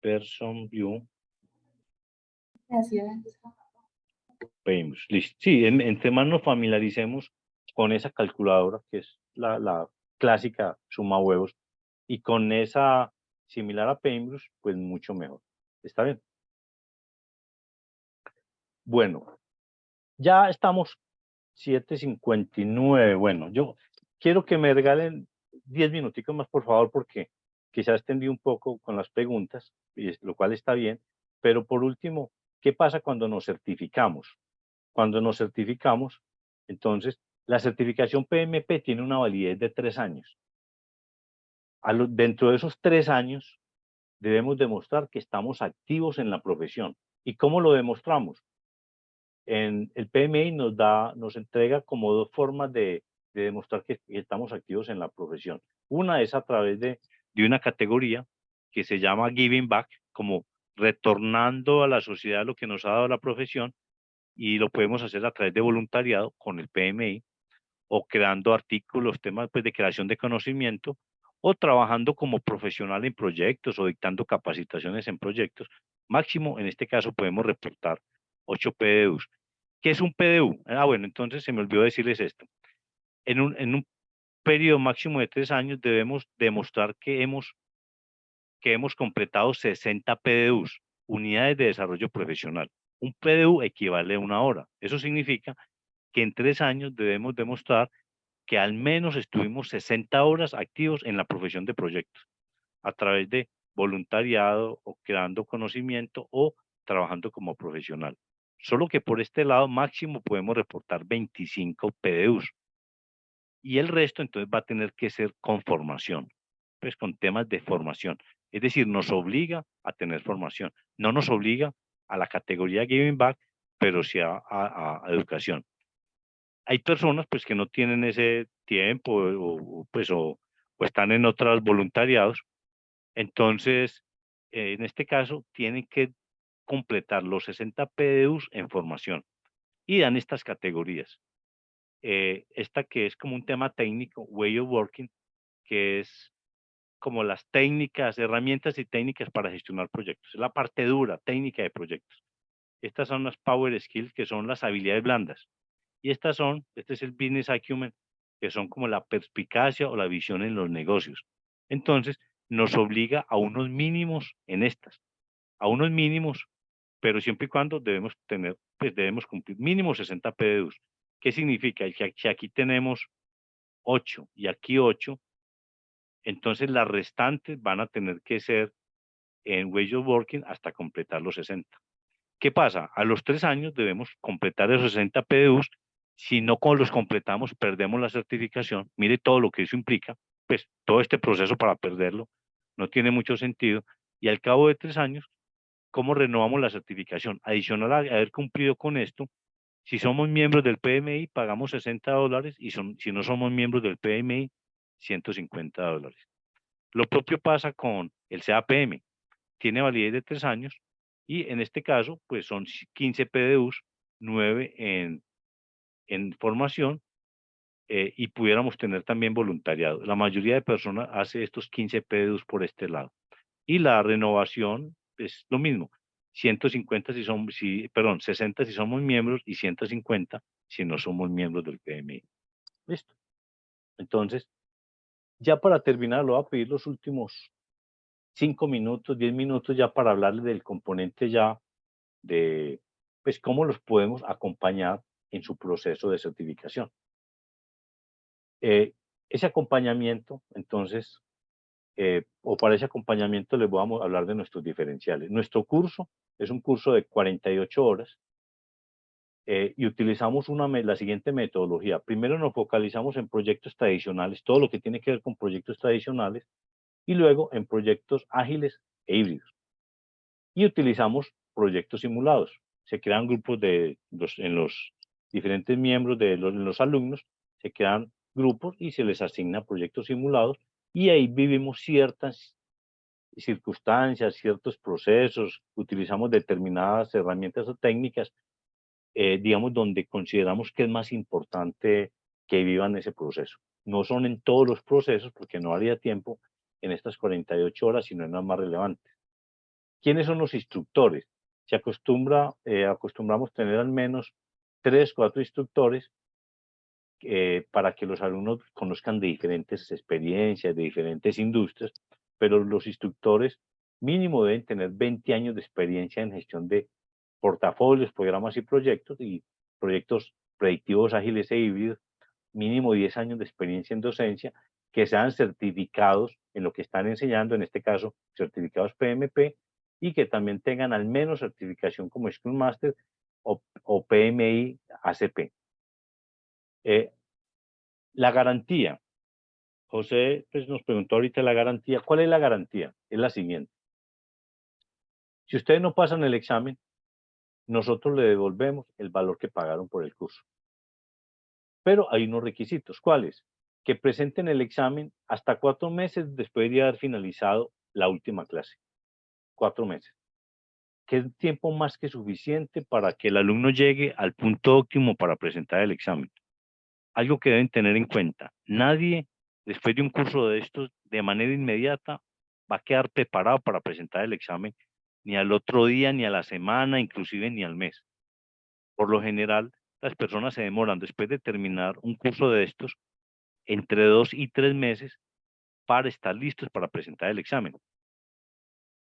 Speaker 1: Person View.
Speaker 4: Gracias.
Speaker 1: PEMS. Listo. Sí, entre más nos familiaricemos con esa calculadora, que es la clásica suma huevos, y con esa similar a PEMS, pues mucho mejor. ¿Está bien? Bueno, ya estamos 7:59. Bueno, yo quiero que me regalen 10 minuticos más, por favor, porque quizás extendí un poco con las preguntas, lo cual está bien. Pero por último, ¿qué pasa cuando nos certificamos? Cuando nos certificamos, entonces, la certificación PMP tiene una validez de 3 años. Dentro de esos 3 años, debemos demostrar que estamos activos en la profesión. ¿Y cómo lo demostramos? El PMI nos entrega como 2 formas de demostrar que estamos activos en la profesión. Una es a través de una categoría que se llama Giving Back, como retornando a la sociedad lo que nos ha dado la profesión, y lo podemos hacer a través de voluntariado con el PMI, o creando artículos, temas pues, de creación de conocimiento, o trabajando como profesional en proyectos o dictando capacitaciones en proyectos. Máximo, en este caso, podemos reportar 8 PDUs. ¿Qué es un PDU? Bueno, entonces se me olvidó decirles esto. En un periodo máximo de 3 años debemos demostrar que hemos completado 60 PDUs, unidades de desarrollo profesional. Un PDU equivale a 1 hora. Eso significa que en 3 años debemos demostrar que al menos estuvimos 60 horas activos en la profesión de proyectos, a través de voluntariado o creando conocimiento o trabajando como profesional. Solo que por este lado máximo podemos reportar 25 PDUs. Y el resto entonces va a tener que ser con formación, pues con temas de formación. Es decir, nos obliga a tener formación. No nos obliga a la categoría Giving Back, pero sí a educación. Hay personas pues que no tienen ese tiempo o están en otros voluntariados. Entonces, en este caso, tienen que completar los 60 PDUs en formación y dan estas categorías. Esta que es como un tema técnico, Way of Working, que es como las técnicas, herramientas y técnicas para gestionar proyectos. Es la parte dura, técnica de proyectos. Estas son las Power Skills, que son las habilidades blandas. Y este es el Business Acumen, que son como la perspicacia o la visión en los negocios. Entonces, nos obliga a unos mínimos en estas, a unos mínimos, pero siempre y cuando debemos cumplir mínimo 60 PDUs. ¿Qué significa? Que si aquí tenemos 8 y aquí 8, entonces las restantes van a tener que ser en Way of Working hasta completar los 60. ¿Qué pasa? A los 3 años debemos completar esos 60 PDUs. Si no los completamos, perdemos la certificación. Mire todo lo que eso implica. Pues todo este proceso para perderlo no tiene mucho sentido. Y al cabo de 3 años, ¿cómo renovamos la certificación? Adicional a haber cumplido con esto, si somos miembros del PMI, pagamos $60, y si no somos miembros del PMI, $150. Lo propio pasa con el CAPM. Tiene validez de 3 años, y en este caso, pues son 15 PDUs, 9 en formación, y pudiéramos tener también voluntariado. La mayoría de personas hace estos 15 PDUs por este lado. Y la renovación es lo mismo. 150 60 si somos miembros y 150 si no somos miembros del PMI. Listo. Entonces, ya para terminar, lo voy a pedir los últimos 5 minutos, 10 minutos ya para hablarles del componente ya de, pues, cómo los podemos acompañar en su proceso de certificación. Ese acompañamiento, entonces, o para ese acompañamiento les vamos a hablar de nuestros diferenciales. Nuestro curso es un curso de 48 horas, y utilizamos la siguiente metodología. Primero nos focalizamos en proyectos tradicionales, todo lo que tiene que ver con proyectos tradicionales, y luego en proyectos ágiles e híbridos. Y utilizamos proyectos simulados. Se crean grupos en los diferentes miembros de los alumnos, se crean grupos y se les asigna proyectos simulados, y ahí vivimos ciertas circunstancias, ciertos procesos, utilizamos determinadas herramientas o técnicas, digamos, donde consideramos que es más importante que vivan ese proceso. No son en todos los procesos, porque no haría tiempo en estas 48 horas, sino en las más relevantes. ¿Quiénes son los instructores? Acostumbramos tener al menos 3, 4 instructores para que los alumnos conozcan de diferentes experiencias, de diferentes industrias, pero los instructores mínimo deben tener 20 años de experiencia en gestión de portafolios, programas y proyectos predictivos ágiles e híbridos, mínimo 10 años de experiencia en docencia, que sean certificados en lo que están enseñando, en este caso certificados PMP, y que también tengan al menos certificación como Scrum Master o PMI ACP. La garantía. José pues, nos preguntó ahorita la garantía. ¿Cuál es la garantía? Es la siguiente. Si ustedes no pasan el examen, nosotros le devolvemos el valor que pagaron por el curso. Pero hay unos requisitos. ¿Cuáles? Que presenten el examen hasta 4 meses después de haber finalizado la última clase. 4 meses. Que es tiempo más que suficiente para que el alumno llegue al punto óptimo para presentar el examen. Algo que deben tener en cuenta. Nadie, después de un curso de estos, de manera inmediata, va a quedar preparado para presentar el examen ni al otro día, ni a la semana, inclusive ni al mes. Por lo general, las personas se demoran después de terminar un curso de estos entre 2 y 3 meses para estar listos para presentar el examen.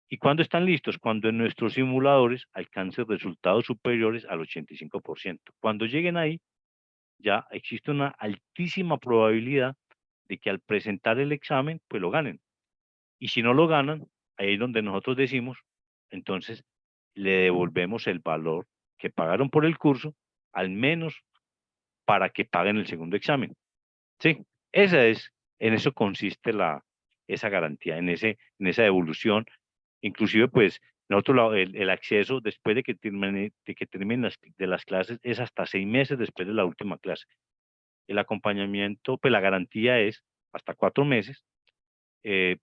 Speaker 1: ¿Y cuándo están listos? Cuando en nuestros simuladores alcancen resultados superiores al 85%. Cuando lleguen ahí, ya existe una altísima probabilidad de que al presentar el examen, pues lo ganen. Y si no lo ganan, ahí es donde nosotros decimos, entonces le devolvemos el valor que pagaron por el curso, al menos para que paguen el segundo examen. Sí, en eso consiste esa garantía, en esa devolución. Inclusive, pues, nosotros el acceso después de que terminen las clases es hasta 6 meses después de la última clase. El acompañamiento, pues la garantía es hasta 4 meses, que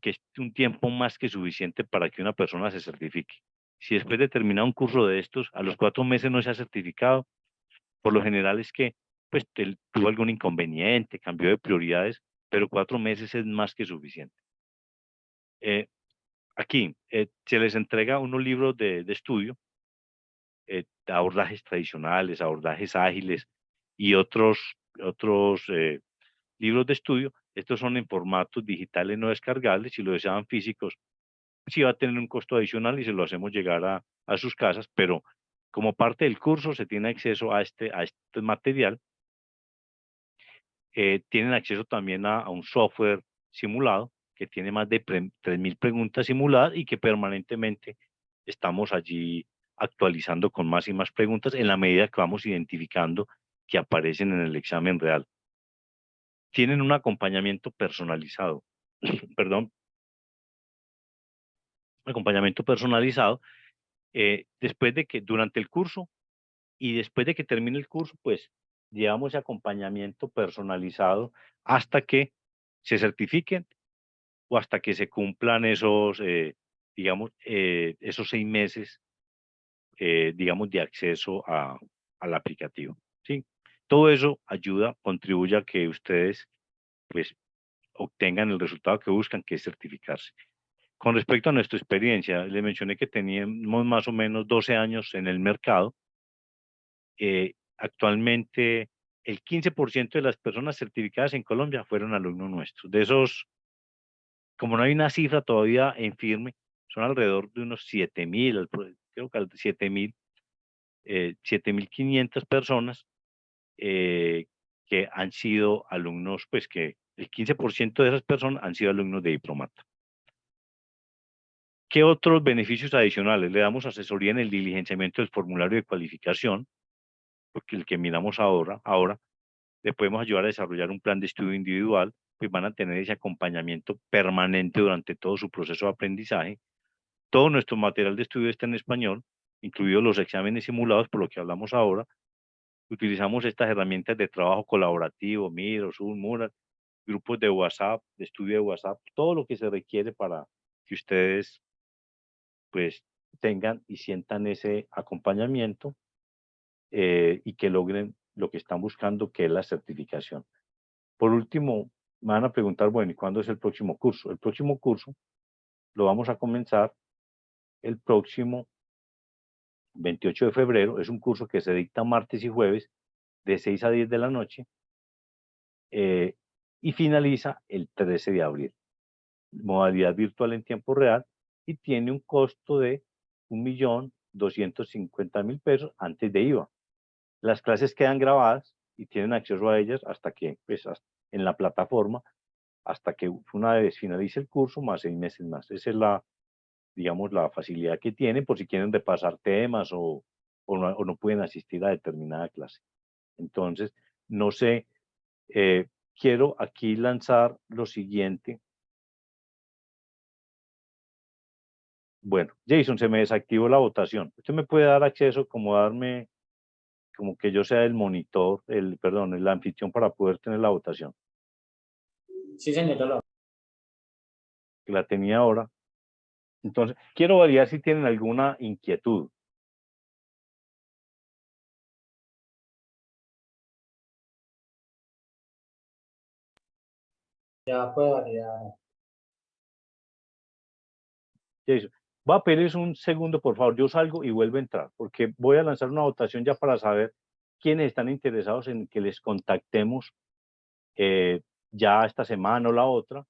Speaker 1: es un tiempo más que suficiente para que una persona se certifique. Si después de terminar un curso de estos, a los 4 meses no se ha certificado, por lo general es que pues tuvo algún inconveniente, cambió de prioridades, pero 4 meses es más que suficiente. Aquí se les entrega unos libros de estudio, abordajes tradicionales, abordajes ágiles y otros libros de estudio. Estos son en formatos digitales no descargables. Si lo desean físicos, sí va a tener un costo adicional y se lo hacemos llegar a sus casas, pero como parte del curso se tiene acceso a este material. Tienen acceso también a un software simulado que tiene más de 3.000 preguntas simuladas y que permanentemente estamos allí actualizando con más y más preguntas en la medida que vamos identificando que aparecen en el examen real. Tienen un acompañamiento personalizado, perdón, acompañamiento personalizado después de que durante el curso y después de que termine el curso, pues llevamos ese acompañamiento personalizado hasta que se certifiquen o hasta que se cumplan esos, esos 6 meses, digamos, de acceso al aplicativo, ¿sí? Todo eso ayuda, contribuye a que ustedes, pues, obtengan el resultado que buscan, que es certificarse. Con respecto a nuestra experiencia, le mencioné que teníamos más o menos 12 años en el mercado. Actualmente, el 15% de las personas certificadas en Colombia fueron alumnos nuestros. De esos, como no hay una cifra todavía en firme, son alrededor de unos 7.000, creo que 7.500 personas que han sido alumnos, pues que el 15% de esas personas han sido alumnos de Diplomata. ¿Qué otros beneficios adicionales? Le damos asesoría en el diligenciamiento del formulario de cualificación, porque el que miramos ahora le podemos ayudar a desarrollar un plan de estudio individual, pues van a tener ese acompañamiento permanente durante todo su proceso de aprendizaje. Todo nuestro material de estudio está en español, incluidos los exámenes simulados, por lo que hablamos ahora. Utilizamos estas herramientas de trabajo colaborativo, Miro, Zoom, Mural, grupos de WhatsApp, de estudio de WhatsApp, todo lo que se requiere para que ustedes pues tengan y sientan ese acompañamiento y que logren lo que están buscando, que es la certificación. Por último, me van a preguntar, bueno, ¿y cuándo es el próximo curso? El próximo curso lo vamos a comenzar el próximo 28 de febrero, es un curso que se dicta martes y jueves de 6 a 10 de la noche y finaliza el 13 de abril. Modalidad virtual en tiempo real y tiene un costo de 1.250.000 pesos antes de IVA. Las clases quedan grabadas y tienen acceso a ellas hasta que, pues, en la plataforma, hasta que una vez finalice el curso, más 6 meses más. Esa es la, digamos, la facilidad que tienen por si quieren repasar temas o no pueden asistir a determinada clase. Entonces, no sé, quiero aquí lanzar lo siguiente. Bueno, Jason, se me desactivó la votación. ¿Usted me puede dar acceso, como que yo sea el monitor, perdón, el anfitrión para poder tener la votación?
Speaker 3: Sí, señor,
Speaker 1: Que la tenía ahora. Entonces, quiero validar si tienen alguna inquietud.
Speaker 3: ya puede validar.
Speaker 1: Jason, voy a pedirles un segundo, por favor. Yo salgo y vuelvo a entrar, porque voy a lanzar una votación ya para saber quiénes están interesados en que les contactemos ya esta semana o la otra,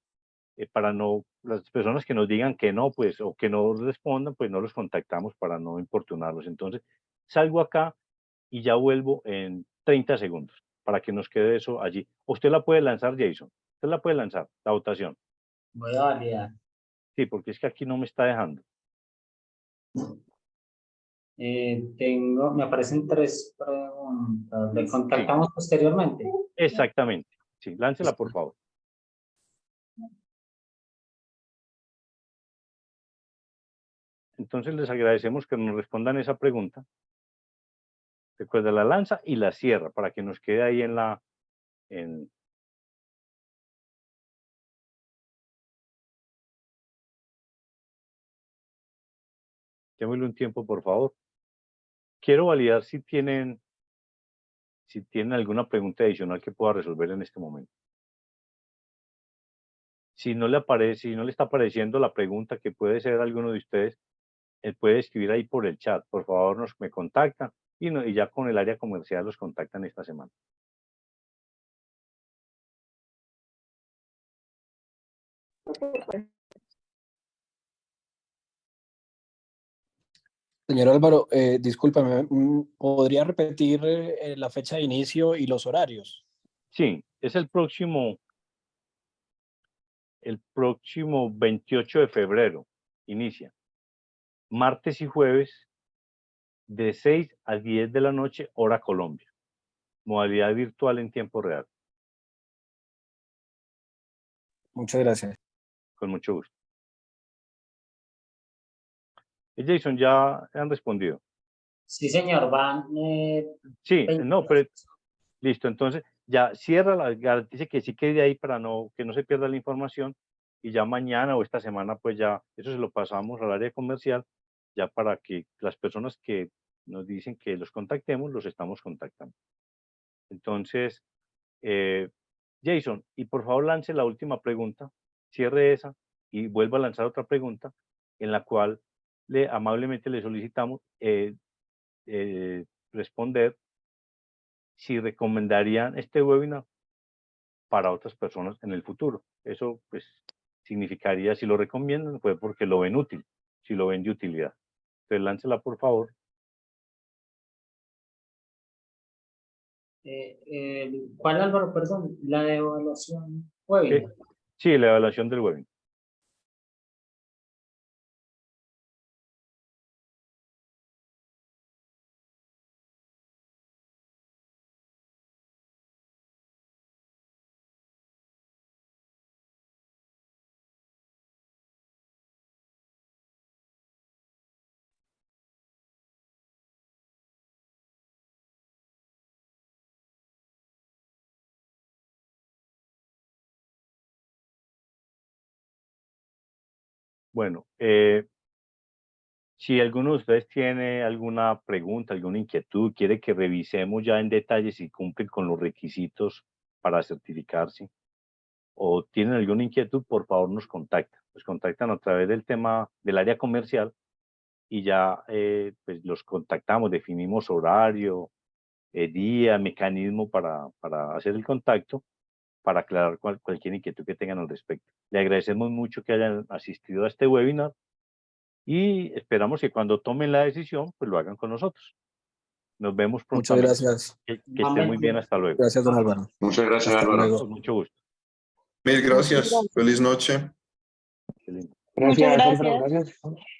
Speaker 1: para no, las personas que nos digan que no, pues, o que no respondan, pues no los contactamos para no importunarlos. Entonces, salgo acá y ya vuelvo en 30 segundos para que nos quede eso allí. Usted la puede lanzar, Jason. Usted la puede lanzar, la votación.
Speaker 3: Voy a validar.
Speaker 1: Sí, porque es que aquí no me está dejando.
Speaker 3: Me aparecen 3 preguntas. ¿Le contactamos posteriormente?
Speaker 1: Exactamente. Sí, láncela, por favor. Entonces les agradecemos que nos respondan esa pregunta. Recuerda, la lanza y la cierra para que nos quede ahí en. Démosle un tiempo, por favor. Quiero validar si tienen alguna pregunta adicional que pueda resolver en este momento. Si no le aparece, si no le está apareciendo la pregunta que puede ser alguno de ustedes, puede escribir ahí por el chat. Por favor, me contactan y ya con el área comercial los contactan esta semana.
Speaker 8: Señor Álvaro, discúlpame, ¿podría repetir la fecha de inicio y los horarios?
Speaker 1: Sí, es el próximo 28 de febrero. Inicia. Martes y jueves de 6 a 10 de la noche, hora Colombia. Modalidad virtual en tiempo real.
Speaker 8: Muchas gracias.
Speaker 1: Con mucho gusto. Jason, ya han respondido.
Speaker 3: Sí, señor, van
Speaker 1: Sí,
Speaker 3: 20
Speaker 1: no, pero listo. Entonces, ya cierra, garantice que sí quede ahí para que no se pierda la información y ya mañana o esta semana, pues ya eso se lo pasamos al área comercial, ya para que las personas que nos dicen que los contactemos, los estamos contactando. Entonces, Jason, y por favor lance la última pregunta, cierre esa y vuelva a lanzar otra pregunta en la cual amablemente le solicitamos responder si recomendarían este webinar para otras personas en el futuro. Eso pues significaría, si lo recomiendan, fue porque lo ven útil, si lo ven de utilidad. Entonces láncela por favor.
Speaker 3: ¿Cuál, Álvaro? Perdón, la de evaluación webinar.
Speaker 1: Sí, la evaluación del webinar. Bueno, si alguno de ustedes tiene alguna pregunta, alguna inquietud, quiere que revisemos ya en detalle si cumplen con los requisitos para certificarse o tienen alguna inquietud, por favor nos contactan. Nos contactan a través del tema del área comercial y ya pues los contactamos, definimos horario, día, mecanismo para hacer el contacto, para aclarar cualquier inquietud que tengan al respecto. Le agradecemos mucho que hayan asistido a este webinar y esperamos que cuando tomen la decisión, pues lo hagan con nosotros. Nos vemos
Speaker 8: Muchas
Speaker 1: prontamente.
Speaker 8: gracias.
Speaker 1: Que estén muy bien, hasta luego.
Speaker 8: Gracias, don Álvaro.
Speaker 9: Muchas gracias,
Speaker 8: Hasta
Speaker 9: Álvaro.
Speaker 8: luego.
Speaker 1: Con mucho gusto.
Speaker 9: Mil gracias. Feliz noche.
Speaker 1: Excelente.
Speaker 7: Muchas
Speaker 6: Gracias, Álvaro.
Speaker 7: gracias.
Speaker 6: Gracias.